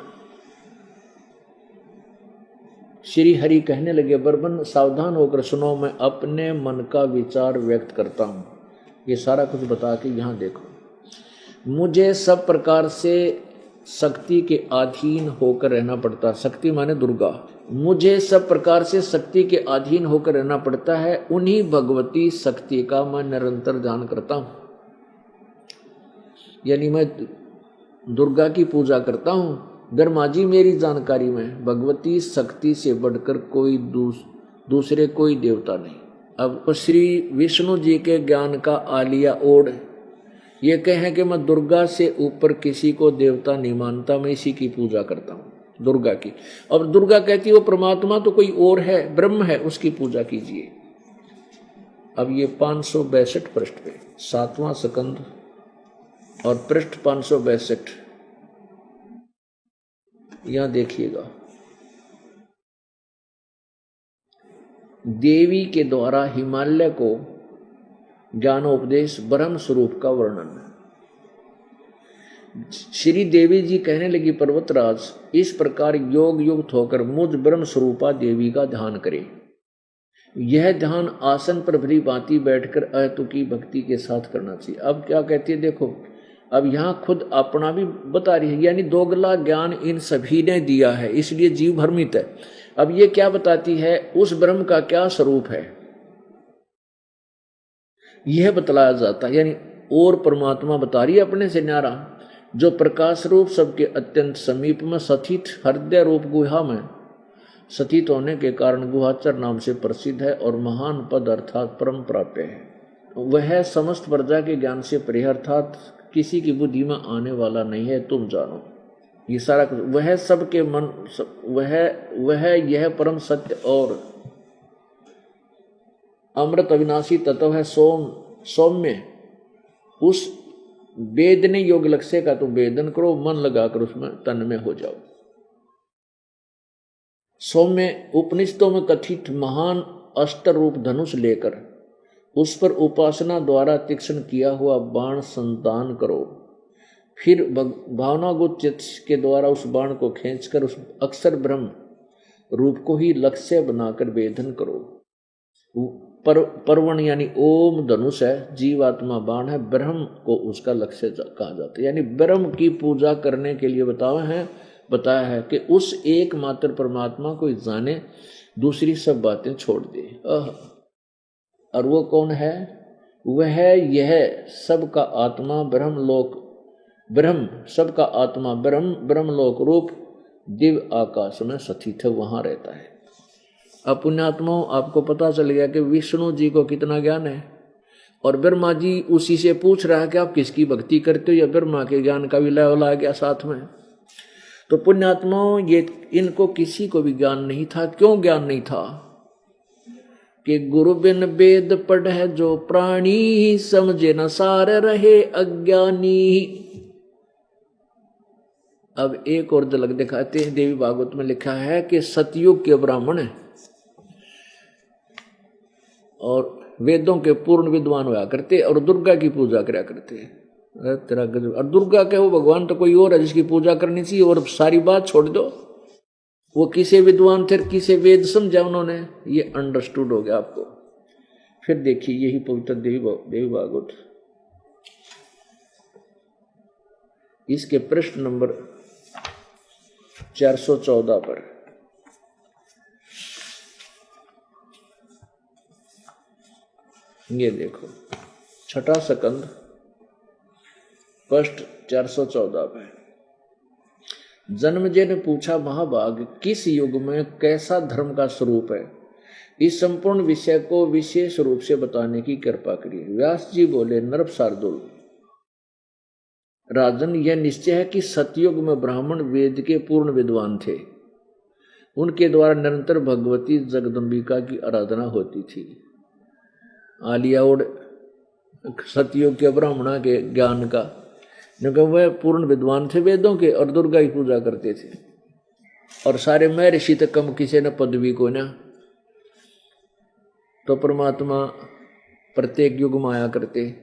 श्री हरि कहने लगे, बर्बन सावधान होकर सुनो, मैं अपने मन का विचार व्यक्त करता हूं। ये सारा कुछ बता के यहां देखो, मुझे सब प्रकार से शक्ति के अधीन होकर रहना पड़ता। शक्ति माने दुर्गा। मुझे सब प्रकार से शक्ति के अधीन होकर रहना पड़ता है, उन्हीं भगवती शक्ति का मैं निरंतर ध्यान करता हूं, यानी मैं दुर्गा की पूजा करता हूं। ब्रह्मा जी मेरी जानकारी में भगवती शक्ति से बढ़कर कोई दूसरे कोई देवता नहीं। अब श्री विष्णु जी के ज्ञान का आलिया ओढ़ ये कहें कि मैं दुर्गा से ऊपर किसी को देवता नहीं मानता, मैं इसी की पूजा करता हूं, दुर्गा की। अब दुर्गा कहती है वो परमात्मा तो कोई और है, ब्रह्म है, उसकी पूजा कीजिए। अब ये 562 पृष्ठ पे 7वां स्कंद और पृष्ठ 562, यहां देखिएगा, देवी के द्वारा हिमालय को ज्ञानोपदेश ब्रह्म स्वरूप का वर्णन। श्री देवी जी कहने लगी, पर्वतराज, इस प्रकार योग युक्त होकर मुझ ब्रह्म स्वरूपा देवी का ध्यान करें। यह ध्यान आसन पर भली भांति बैठकर अतुकी भक्ति के साथ करना चाहिए। अब क्या कहती है देखो, अब यहां खुद अपना भी बता रही है, यानी दोगला ज्ञान इन सभी ने दिया है, इसलिए जीव भ्रमित है। अब ये क्या बताती है, उस ब्रह्म का क्या स्वरूप है यह बतलाया जाता है। यानी और परमात्मा बता रही है अपने से न्यारा, जो प्रकाश रूप सबके अत्यंत समीप में स्थित हृदय रूप गुहा में स्थित होने के कारण गुहाचर नाम से प्रसिद्ध है और महान पद अर्थात परम प्राप्य है। वह समस्त प्रजा के ज्ञान से परे अर्थात किसी की बुद्धि में आने वाला नहीं है, तुम जानो। ये सारा वह सबके मन वह यह परम सत्य और अमृत अविनाशी तत्व है। सौम्य उस वेदने योग लक्ष्य का तुम वेदन करो, मन लगाकर उसमें तन में हो जाओ। सौम्य उपनिषदों में कथित महान अष्ट रूप धनुष लेकर उस पर उपासना द्वारा तीक्ष्ण किया हुआ बाण संतान करो, फिर भावनागुत चित्त के द्वारा उस बाण को खींचकर उस अक्षर ब्रह्म रूप को ही लक्ष्य बनाकर वेदन करो। परवण यानी ओम धनुष है, जीवात्मा बाण है, ब्रह्म को उसका लक्ष्य कहा जाता है। यानी ब्रह्म की पूजा करने के लिए बताया है कि उस एकमात्र परमात्मा को जाने, दूसरी सब बातें छोड़ दे। और वो कौन है? वह यह सबका आत्मा ब्रह्म सबका आत्मा ब्रह्मलोक रूप दिव्य आकाश में स्थित है, वहां रहता है। अब पुण्यात्माओं, आपको पता चल गया कि विष्णु जी को कितना ज्ञान है, और ब्रह्मा जी उसी से पूछ रहा है कि आप किसकी भक्ति करते हो, या ब्रह्मा के ज्ञान का भी लय ला गया साथ में। तो पुण्यात्माओं, ये इनको किसी को भी ज्ञान नहीं था। क्यों ज्ञान नहीं था? कि गुरु बिन वेद पढ़े जो प्राणी, समझे न सार रहे अज्ञानी। अब एक और झलक दिखाते हैं, देवी भागवत में लिखा है कि सतयुग के ब्राह्मण है और वेदों के पूर्ण विद्वान हुआ करते और दुर्गा की पूजा करा करते। तेरा गजब। और दुर्गा के वो भगवान तो कोई और है जिसकी पूजा करनी चाहिए, और सारी बात छोड़ दो। वो किसे विद्वान थे, किसे वेद समझा उन्होंने, ये अंडरस्टूड हो गया आपको। फिर देखिए यही पवित्र देवी भागवत, इसके पृष्ठ नंबर 414 पर ये देखो, छठा स्कंद पृष्ठ 414 पर। जन्मेजय ने पूछा, महाभाग, किस युग में कैसा धर्म का स्वरूप है? इस संपूर्ण विषय को विशेष रूप से बताने की कृपा करिए। व्यास जी बोले, नरप शार्दुल, राजन, यह निश्चय है कि सतयुग में ब्राह्मण वेद के पूर्ण विद्वान थे। उनके द्वारा निरंतर भगवती जगदम्बिका की आराधना होती थी। आलिया और सतयुग के ब्राह्मणा के ज्ञान का, क्योंकि वह पूर्ण विद्वान थे वेदों के और दुर्गा की पूजा करते थे। और सारे मैं ऋषि तक कम किसी ने पदवी को ना, तो परमात्मा प्रत्येक युग में आया करते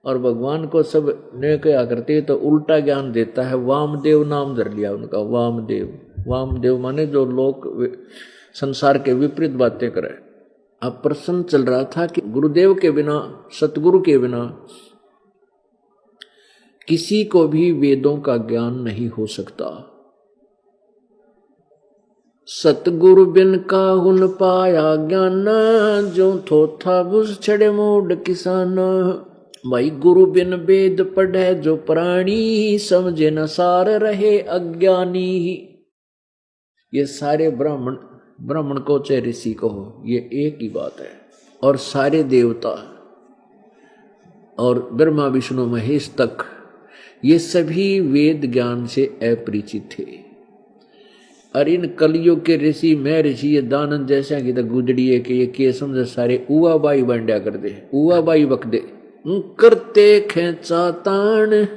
और भगवान को सब ने क्या करते, तो उल्टा ज्ञान देता है। वामदेव नाम धर लिया उनका, वामदेव माने जो लोग संसार के विपरीत बातें करे। अब प्रश्न चल रहा था कि गुरुदेव के बिना, सतगुरु के बिना किसी को भी वेदों का ज्ञान नहीं हो सकता। सतगुरु बिन काहुन पाया ज्ञान, जो थोथा बुझ छड़े मूड किसान। भाई, गुरु बिन वेद पढ़े जो प्राणी, समझे न सार रहे अज्ञानी। ये सारे ब्राह्मण को चाहे ऋषि को हो, ये एक ही बात है। और सारे देवता और ब्रह्मा विष्णु महेश तक, ये सभी वेद ज्ञान से अपरिचित थे। और इन कलयुग के ऋषि, मैं ऋषि, ये दानंद जैसा कि गुजड़ी है कि ये के समझे सारे उआ बाई बंड्या कर दे, उआ बाई बक दे, करते खेचा तान,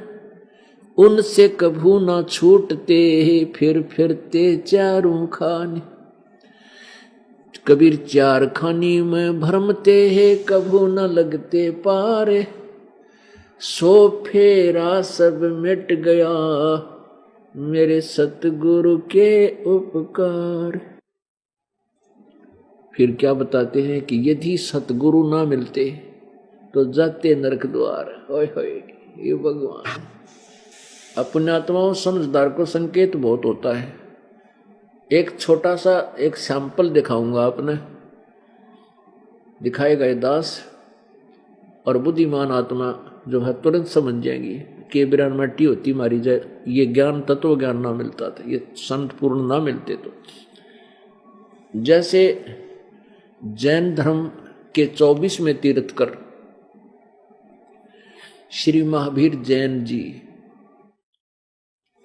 उनसे कभू ना छूटते, फिर फिरते चारों खाने। कबीर चार खानी में भरमते हैं, कभू न लगते पारे, सो फेरा सब मिट गया, मेरे सतगुरु के उपकार। फिर क्या बताते हैं कि यदि सतगुरु ना मिलते तो जाते नरक द्वार। होय होय, ये भगवान। अपने आत्माओं, समझदार को संकेत बहुत होता है। एक छोटा सा एक सैंपल दिखाऊंगा, आपने दिखाएगा दास और बुद्धिमान आत्मा जो है तुरंत समझ जाएंगी कि बिरान मट्टी होती मारी जाए। ये ज्ञान तत्व ज्ञान ना मिलता था, ये संत पूर्ण ना मिलते। तो जैसे जैन धर्म के 24वें तीर्थकर श्री महावीर जैन जी,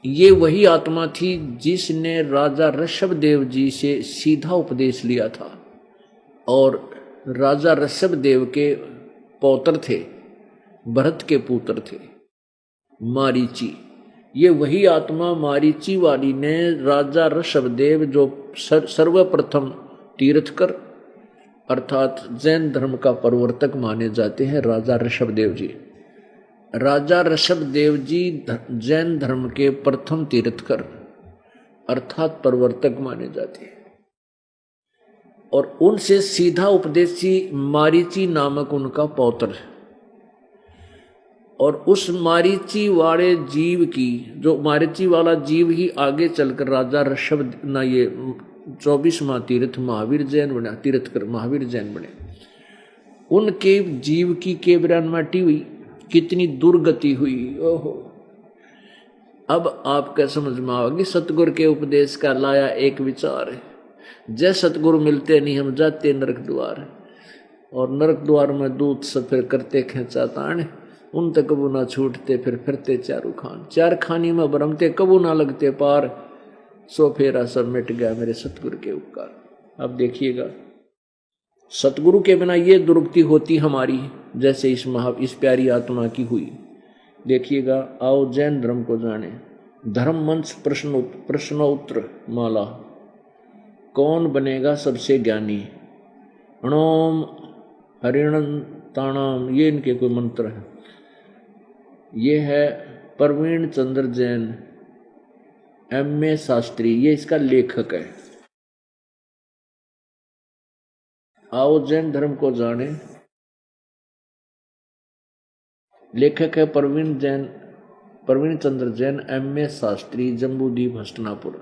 ये वही आत्मा थी जिसने राजा ऋषभदेव जी से सीधा उपदेश लिया था, और राजा ऋषभदेव के पौत्र थे, भरत के पुत्र थे मारीची। ये वही आत्मा मारीची वाली ने राजा ऋषभदेव, जो सर्वप्रथम तीर्थकर अर्थात जैन धर्म का प्रवर्तक माने जाते हैं राजा ऋषभदेव जी, राजा ऋषभदेव जी जैन धर्म के प्रथम तीर्थकर अर्थात प्रवर्तक माने जाते हैं, और उनसे सीधा उपदेशी मारीची नामक उनका पौत्र है। और उस मारीची वाले जीव की, जो मारीची वाला जीव ही आगे चलकर राजा ऋषभ ना ये 24वां तीर्थ महावीर जैन बना, तीर्थकर महावीर जैन बने। उनके जीव की केबरान माटी हुई, कितनी दुर्गति हुई। ओहो, अब आपका समझ में आओगी सतगुरु के उपदेश का लाया एक विचार है। जय सतगुरु मिलते नहीं हम जाते नरक द्वार, और नरक द्वार में दूत सफर करते खेचा तान, उन तक कबू ना छूटते फिर फिरते चारू खान, चार खानी में भरमते कबू ना लगते पार, सो फेरा सब मिट गया मेरे सतगुरु के उपकार। अब देखिएगा सतगुरु के बिना ये दुर्गति होती हमारी, जैसे इस प्यारी आत्मा की हुई। देखिएगा, आओ जैन धर्म को जाने। धर्म मंच प्रश्नोत्तर माला, कौन बनेगा सबसे ज्ञानी? अणोम हरिणन ताणाम, ये इनके कोई मंत्र है। ये है प्रवीण चंद्र जैन M.A. शास्त्री, ये इसका लेखक है। आओ जैन धर्म को जाने। लेखक है प्रवीण चंद्र जैन M.A. शास्त्री, जम्बूद्वीप हस्तिनापुर।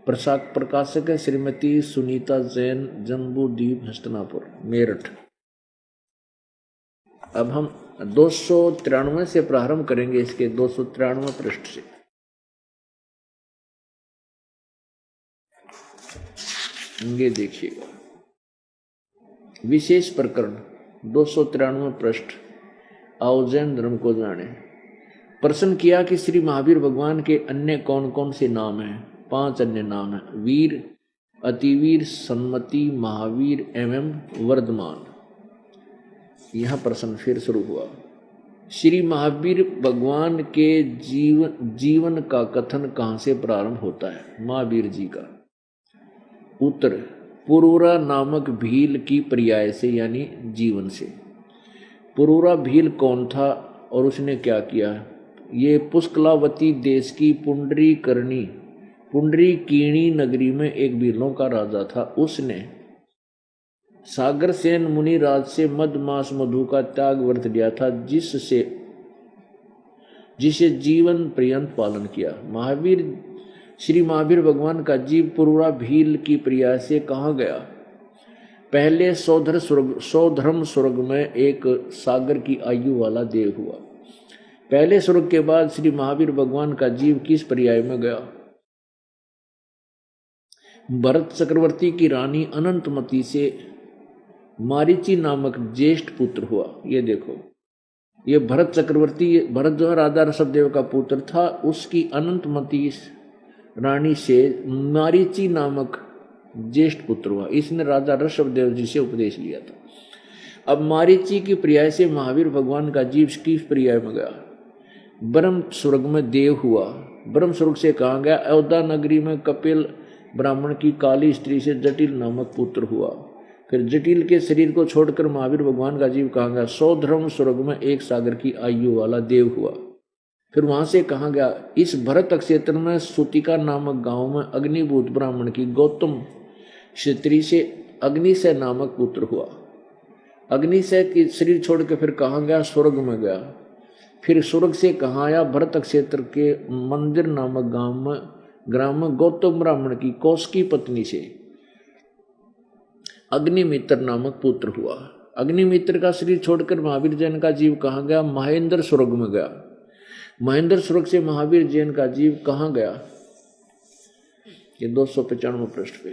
प्रकाशक है श्रीमती सुनीता जैन, जम्बूद्वीप हस्तिनापुर मेरठ। अब हम 293 से प्रारंभ करेंगे, इसके 293 पृष्ठ से। ये देखिएगा, विशेष प्रकरण 293 पृष्ठ, आओ जैन धर्म को जाने। प्रश्न किया कि श्री महावीर भगवान के अन्य कौन कौन से नाम हैं? 5 अन्य नाम हैं, वीर, अतिवीर, सन्मति, महावीर एवं वर्धमान। यह प्रश्न फिर शुरू हुआ। श्री महावीर भगवान के जीवन का कथन कहाँ से प्रारंभ होता है? महावीर जी का। उत्तर, पुरूरा नामक भील की पर्याय से, यानी जीवन से। पुरूरा भील कौन था और उसने क्या किया? ये पुष्कलावती देश की पुंडरीकीणी नगरी में एक भीलों का राजा था। उसने सागर सेन मुनि राज से मदमास मधु का त्याग व्रत लिया था, जिसे जीवन पर्यंत पालन किया। श्री महावीर भगवान का जीव पुरूरा भील की प्रिया से कहाँ गया? पहले सौधर्म स्वर्ग में एक सागर की आयु वाला देव हुआ। पहले स्वर्ग के बाद श्री महावीर भगवान का जीव किस पर्याय में गया? भरत चक्रवर्ती की रानी अनंतमती से मारीची नामक ज्येष्ठ पुत्र हुआ। ये देखो, ये भरत जो है राजा ऋषभदेव का पुत्र था, उसकी अनंतमती रानी से मारीची नामक ज्येष्ठ पुत्र हुआ। इसने राजा ऋषभदेव जी से उपदेश लिया था। अब मारीची की पर्याय से महावीर भगवान का जीव किस पर्याय में गया? ब्रह्म स्वर्ग में देव हुआ। ब्रह्म स्वर्ग से कहाँ गया? अयोध्या नगरी में कपिल ब्राह्मण की काली स्त्री से जटिल नामक पुत्र हुआ। फिर जटिल के शरीर को छोड़कर महावीर भगवान का जीव कहाँ गया? सौधर्म स्वर्ग में एक सागर की आयु वाला देव हुआ। फिर वहां से कहाँ गया? इस भरत क्षेत्र में सुतिका नामक गांव में अग्निभूत ब्राह्मण की गौतम क्षत्रिय से अग्निशय नामक पुत्र हुआ। अग्निशय की शरीर छोड़ के फिर कहाँ गया? स्वर्ग में गया। फिर स्वर्ग से कहाँ आया? भरत क्षेत्र के मंदिर नामक ग्राम में गौतम ब्राह्मण की कौशिकी पत्नी से अग्निमित्र नामक पुत्र हुआ। अग्निमित्र का शरीर छोड़कर महावीर जैन का जीव कहाँ गया? महेंद्र स्वर्ग में गया। महेंद्र स्वर्ग से महावीर जैन का जीव कहाँ गया? ये 295 पृष्ठ पे।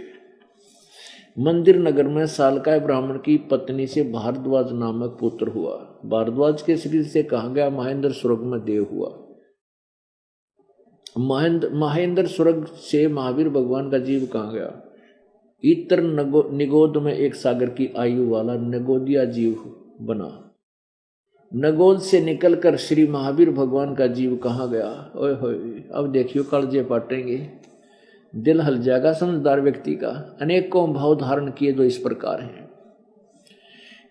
मंदिर नगर में सालकाय ब्राह्मण की पत्नी से भारद्वाज नामक पुत्र हुआ। भारद्वाज के शरीर से कहाँ गया? महेंद्र स्वर्ग में देव हुआ। महेंद्र स्वर्ग से महावीर भगवान का जीव कहाँ गया? इतर निगोद में एक सागर की आयु वाला नगोदिया जीव बना। नगोद से निकलकर श्री महावीर भगवान का जीव कहाँ गया? ओए होए, अब देखियो कलजे पाटेंगे, दिल हल जाएगा समझदार व्यक्ति का। अनेकों भाव धारण किए जो इस प्रकार हैं।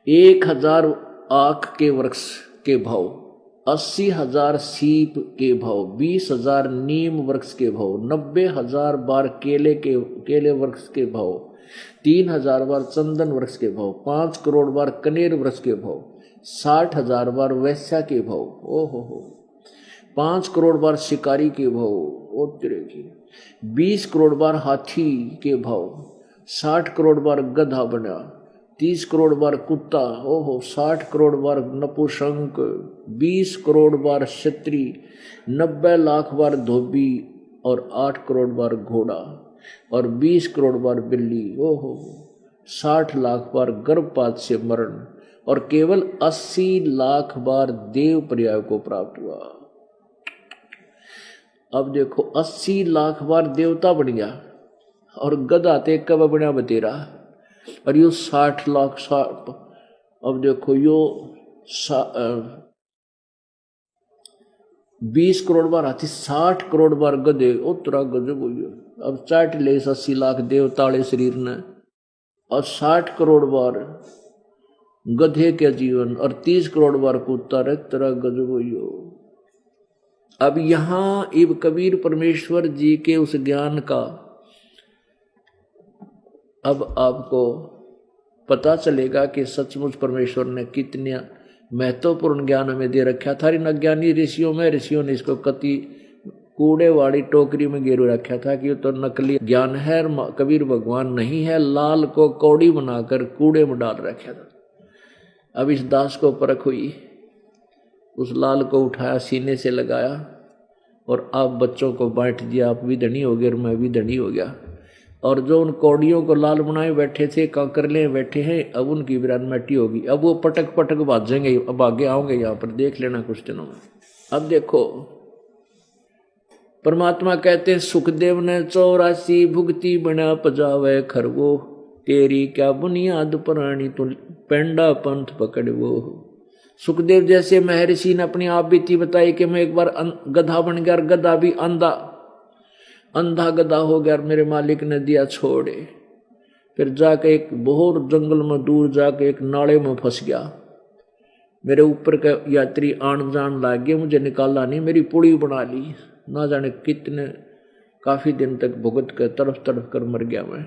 1000 आख के वृक्ष के भाव, 80,000 सीप के भाव, 20,000 नीम वृक्ष के भाव, 90,000 बार केले वृक्ष के भाव, 3,000 बार चंदन वृक्ष के भाव, 5 करोड़ बार कनेर वृक्ष के भाव, 60,000 बार वैश्या के भाव, ओहो 5 करोड़ बार शिकारी के भाव, ओ तेरे की 20 करोड़ बार हाथी के भाव, 60 करोड़ बार गधा बना, 30 करोड़ बार कुत्ता, ओहो 60 करोड़ बार नपुंसक, 20 करोड़ बार क्षत्रि, 90 लाख बार धोबी और 8 करोड़ बार घोड़ा और 20 करोड़ बार बिल्ली, ओहो 60 लाख बार गर्भपात से मरण और केवल 80 लाख बार देव पर्याय को प्राप्त हुआ। अब देखो 80 लाख बार देवता बन गया और गधा ते कब बना बतेरा, और यो 60 लाख अब देखो यो 20 करोड़ बार हाथी, 60 करोड़ बार गधे, उतरा गजब हुई। अब चाट ले 80 लाख देवताड़े शरीर ने और 60 करोड़ बार गधे के जीवन और 30 करोड़ बार कुत्ता रे, तरह गजब हुई। अब यहां इब कबीर परमेश्वर जी के उस ज्ञान का अब आपको पता चलेगा कि सचमुच परमेश्वर ने कितने महत्वपूर्ण ज्ञान हमें दे रखा था। इन अज्ञानी ऋषियों ने इसको कति कूड़े वाली टोकरी में घेर रखा था कि ये तो नकली ज्ञान है, कबीर भगवान नहीं है। लाल को कौड़ी बनाकर कूड़े में डाल रखा था। अब इस दास को परख हुई, उस लाल को उठाया, सीने से लगाया और आप बच्चों को बांट दिया। आप भी धनी हो गए और मैं भी धनी हो गया। और जो उन कौड़ियों को लाल बनाए बैठे थे, कांकरले बैठे हैं, अब उनकी विरान मिट्टी होगी। अब वो पटक पटक भाजेंगे, अब आगे आओगे यहाँ पर, देख लेना कुछ दिनों में। अब देखो परमात्मा कहते हैं सुखदेव ने 84 भुगती बना पजावे खरगो, तेरी क्या बुनियाद पुरानी तू पेंडा पंथ पकड़वो। सुखदेव जैसे महर्षि ने अपनी आप बीती बताई कि मैं एक बार गधा बन गया और गधा भी अंधा गधा हो गया और मेरे मालिक ने दिया छोड़े। फिर जाके एक बहुत जंगल में दूर जाके एक नाले में फंस गया। मेरे ऊपर का यात्री आन जान लाग गए, मुझे निकाला नहीं, मेरी पुड़ी बना ली। ना जाने कितने काफी दिन तक भुगत कर तड़फ तड़फ कर मर गया मैं।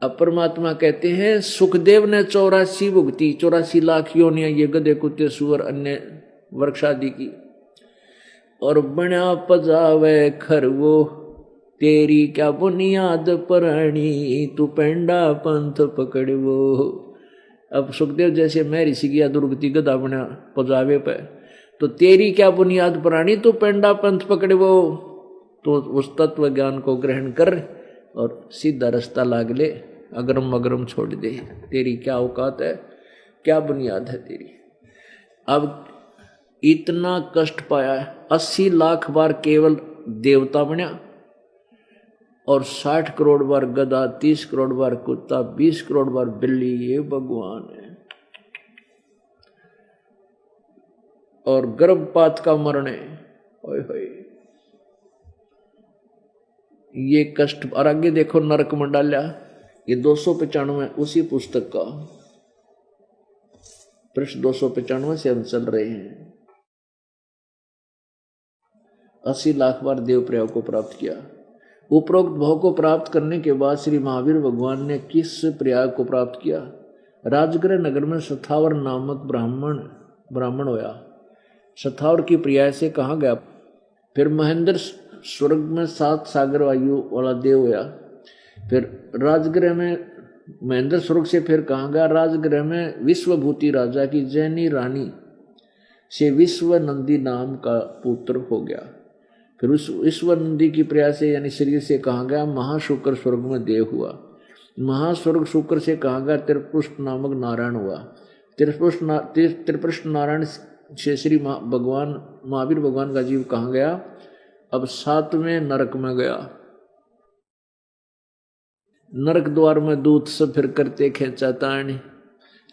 अब परमात्मा कहते हैं सुखदेव ने 84 भुगती, 84 लाख योनियां, ये गधे कुत्ते सुअर अन्य वृक्ष आदि की, और बना पजावे खरवो, तेरी क्या बुनियाद पुरानी तू पेंडा पंथ पकड़वो। अब सुखदेव जैसे मैं ऋषि की दुर्गति गधा बना पजावे पे, तो तेरी क्या बुनियाद पुरानी तू पेंडा पंथ पकड़वो। तो उस तत्व ज्ञान को ग्रहण कर और सीधा रास्ता लाग ले, अगरम मगरम छोड़ दे। तेरी क्या औकात है, क्या बुनियाद है तेरी। अब इतना कष्ट पाया है, 80 लाख बार केवल देवता बना और 60 करोड़ बार गधा, 30 करोड़ बार कुत्ता, 20 करोड़ बार बिल्ली, ये भगवान है। और गर्भपात का मरण है, ओए होए ये कष्ट। और आगे देखो नरक में डाला, ये 295 उसी पुस्तक का पृष्ठ 295 से हम चल रहे हैं। 80 लाख बार देव प्रयाग को प्राप्त किया। उपरोक्त भाव को प्राप्त करने के बाद श्री महावीर भगवान ने किस प्रयाग को प्राप्त किया? राजगृह नगर में सथावर नामक ब्राह्मण होया। सथावर की प्रिया से कहाँ गया? फिर महेंद्र स्वर्ग में 7 सागर वायु वाला देव होया। फिर राजगृह में महेंद्र स्वर्ग से फिर कहाँ गया? राजगृह में विश्वभूति राजा की जैनी रानी से विश्वनंदी नाम का पुत्र हो गया। फिर उस विश्वनंदी की प्रया से यानी शरीर से कहाँ गया? महाशुक्र स्वर्ग में देव हुआ। महास्वर्ग शुक्र से कहाँ गया? त्रिपुष्ट नामक नारायण हुआ। त्रिपुष्ट नारायण से श्री भगवान महावीर भगवान का जीव कहाँ गया? अब 7वें नरक में गया। नरक द्वार में दूत सब फिर करते खेचा ताणी।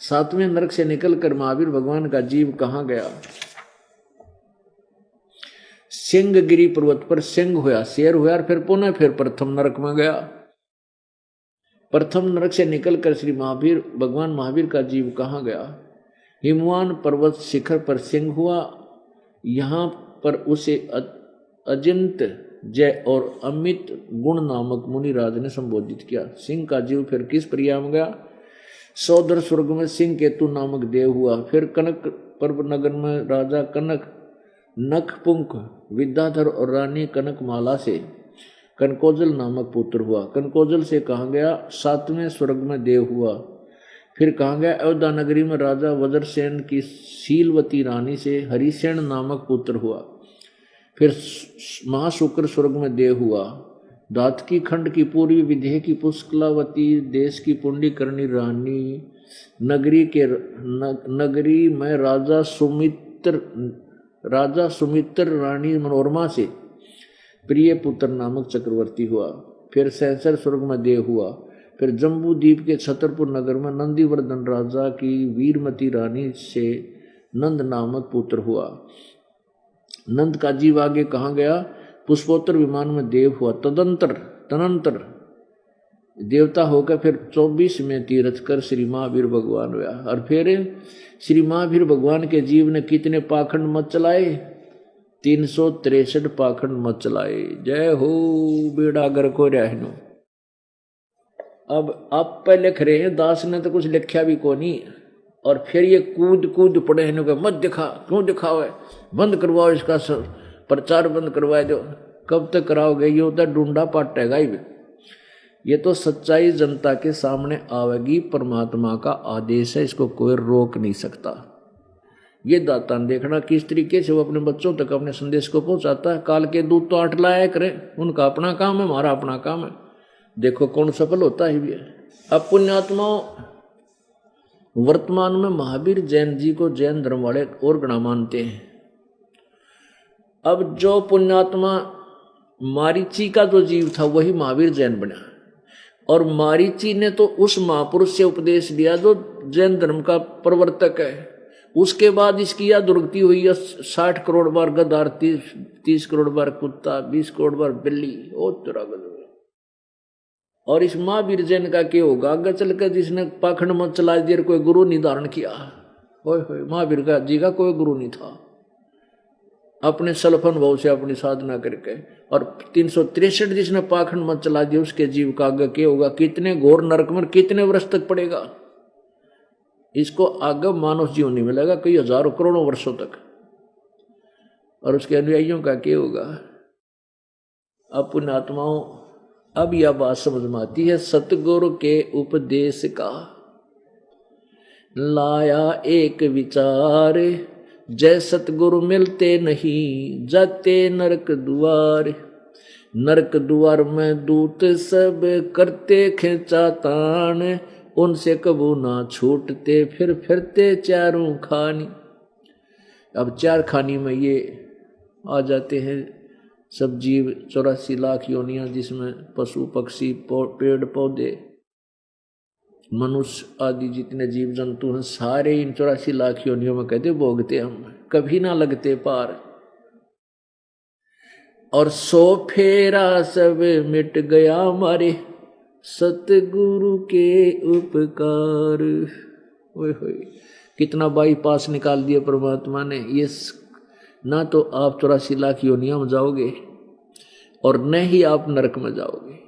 7वें नरक से निकलकर महावीर भगवान का जीव कहाँ गया? सिंहगिरी पर्वत पर सिंह हुआ, शेर हुआ, और फिर पुनः फिर प्रथम नरक में गया। प्रथम नरक से निकलकर श्री महावीर भगवान महावीर का जीव कहाँ गया? हिमवान पर्वत शिखर पर सिंह हुआ। यहाँ पर उसे अजिंत जय और अमित गुण नामक मुनिराज ने संबोधित किया। सिंह का जीव फिर किस प्रिया में गया? सौदर स्वर्ग में सिंह केतु नामक देव हुआ। फिर कनक पर्व नगर में राजा कनक नखपुंख विद्याधर और रानी कनकमाला से कनकोजल नामक पुत्र हुआ। कनकोजल से कहाँ गया? 7वें स्वर्ग में देव हुआ। फिर कहाँ गया? अयोध्या नगरी में राजा वज्रसेन की शीलवती रानी से हरिसेन नामक पुत्र हुआ। फिर महाशुक्र स्वर्ग में देव हुआ। दातकी खंड की पूर्वी विदेह की पुष्कलावती देश की पुंडीकरणी रानी नगरी में राजा सुमित्र रानी मनोरमा से प्रिय पुत्र नामक चक्रवर्ती हुआ। फिर सहसर स्वर्ग में देव हुआ। फिर जम्बू द्वीप के छतरपुर नगर में नंदीवर्धन राजा की वीरमती रानी से नंद नामक पुत्र हुआ। नंद का जीव आगे कहाँ गया? पुष्पोत्तर विमान में देव हुआ। तदंतर देवता होकर फिर 24 में तीर्थ कर श्री महावीर भगवान हुआ। और फिर श्री महावीर भगवान के जीव ने कितने पाखंड मत चलाए? 363 पाखंड मत चलाए। जय हो बेड़ा गर को रहनो। अब आप पे लिख रहे हैं, दास ने तो कुछ लिखा भी को नहीं, और फिर ये कूद पड़े हैं कि मत दिखा, क्यों दिखाओ, बंद करवाओ इसका प्रचार, बंद करवाए दो। कब तक कराओगे? ये होता ढूंढा पाटेगा ही। ये तो सच्चाई जनता के सामने आवेगी, परमात्मा का आदेश है, इसको कोई रोक नहीं सकता। ये दाता देखना किस तरीके से वो अपने बच्चों तक अपने संदेश को पहुंचाता है। काल के दूत तो 8 लाया करें, उनका अपना काम है, हमारा अपना काम है। देखो कौन सफल होता है भी है। अब पुण्यात्माओं, वर्तमान में महावीर जैन जी को जैन धर्म वाले और गणा मानते हैं। अब जो पुण्यात्मा मारीची का जो जीव था वही महावीर जैन बना, और मारीची ने तो उस महापुरुष से उपदेश लिया जो जैन धर्म का प्रवर्तक है। उसके बाद इसकी यह दुर्गति हुई है, 60 करोड़ बार गद्दार, 30 करोड़ बार कुत्ता, 20 करोड़ बार बिल्ली, ओ तेरा गजब। और इस महावीर जैन का क्या होगा आगे चलकर, जिसने पाखंड मत चला दिया, कोई गुरु निर्धारण किया? होय महावीर का जी का कोई गुरु नहीं था। अपने सल्फ अनुभव से अपनी साधना करके, और 363 जिसने पाखंड मत चला दिया, उसके जीव का आगे क्या होगा? कितने घोर नरक में कितने वर्ष तक पड़ेगा? इसको आगे मानव जीवन नहीं मिलेगा, कई हजारों करोड़ों वर्षों तक। और उसके अनुयायियों का क्या होगा? अब पुण्यात्माओं, अब यह बात समझ में आती है। सतगुरु के उपदेश का लाया एक विचार, जय सतगुरु मिलते नहीं जाते नरक द्वार। नरक द्वार में दूत सब करते खेचा तान, उनसे कबू ना छूटते फिर फिरते चारों खानी। अब 4 खानी में ये आ जाते हैं सब जीव, 84 लाख योनियां, जिसमें पशु पक्षी पेड़ पौधे मनुष्य आदि जितने जीव जंतु हैं, सारे इन 84 लाख योनियों में कहते भोगते हम, कभी ना लगते पार। और 100 फेरा सब मिट गया हमारे सतगुरु के उपकार। ओए होए, कितना बाईपास निकाल दिया परमात्मा ने। ये ना तो आप 84 लाख योनियों में जाओगे और न ही आप नरक में जाओगे।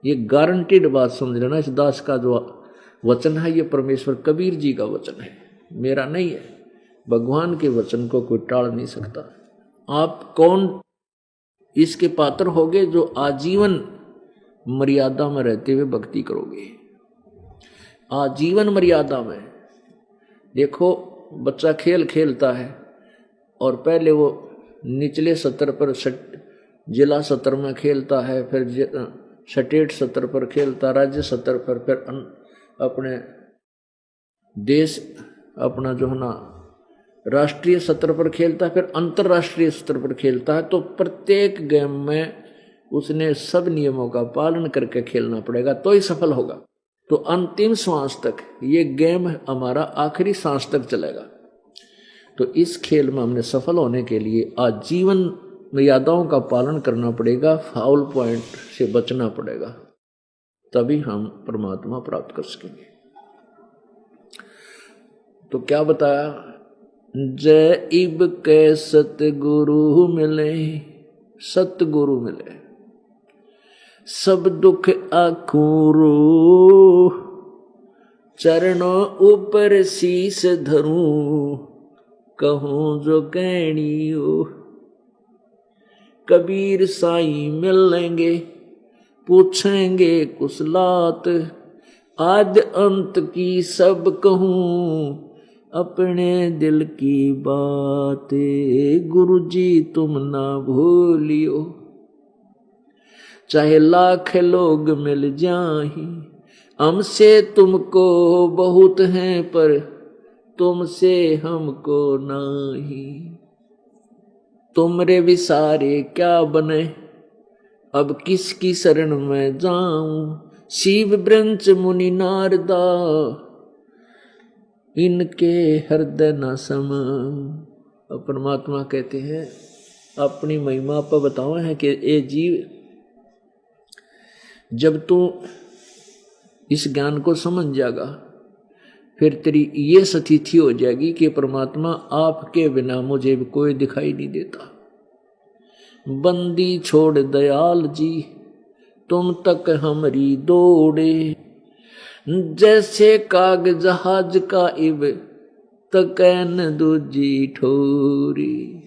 ये गारंटीड बात समझ लेना। इस दास का जो वचन है ये परमेश्वर कबीर जी का वचन है, मेरा नहीं है। भगवान के वचन को कोई टाल नहीं सकता। आप कौन इसके पात्र होगे? जो आजीवन मर्यादा में रहते हुए भक्ति करोगे। आजीवन मर्यादा में। देखो बच्चा खेल खेलता है और पहले वो निचले स्तर पर जिला स्तर में खेलता है, फिर स्टेट स्तर पर खेलता, राज्य स्तर पर, फिर अपने देश अपना जो है ना राष्ट्रीय स्तर पर खेलता है, फिर अंतर्राष्ट्रीय स्तर पर खेलता है। तो प्रत्येक गेम में उसने सब नियमों का पालन करके खेलना पड़ेगा तो ही सफल होगा। तो अंतिम श्वास तक ये गेम हमारा आखिरी सांस तक चलेगा। तो इस खेल में हमने सफल होने के लिए आजीवन मर्यादाओं का पालन करना पड़ेगा, फाउल पॉइंट से बचना पड़ेगा, तभी हम परमात्मा प्राप्त कर सकेंगे। तो क्या बताया, जय इब के सतगुरु मिले, सतगुरु मिले, सब दुख आखूरो, चरणों ऊपर शीस धरूं, कहूं जो कहनी हो। कबीर साईं मिलेंगे, पूछेंगे कुशलात, आद अंत की सब कहूं, अपने दिल की बात, गुरुजी तुम ना भूलियो। चाहे लाख लोग मिल जाएं, हमसे तुमको बहुत हैं, पर तुमसे हमको नहीं। तुमरे विसारे क्या बने, अब किसकी शरण में जाऊं, शिव ब्रंच मुनि नारदा, इनके हृदय न समाऊं। परमात्मा कहते हैं अपनी महिमा पर बताओ है कि ए जीव, जब तू इस ज्ञान को समझ जाएगा, फिर तेरी ये स्थिति हो जाएगी कि परमात्मा आपके बिना मुझे भी कोई दिखाई नहीं देता। बंदी छोड़ दयाल जी, तुम तक हमारी दौड़े, जैसे काग जहाज का इब, तकैन दूजी ठोरी।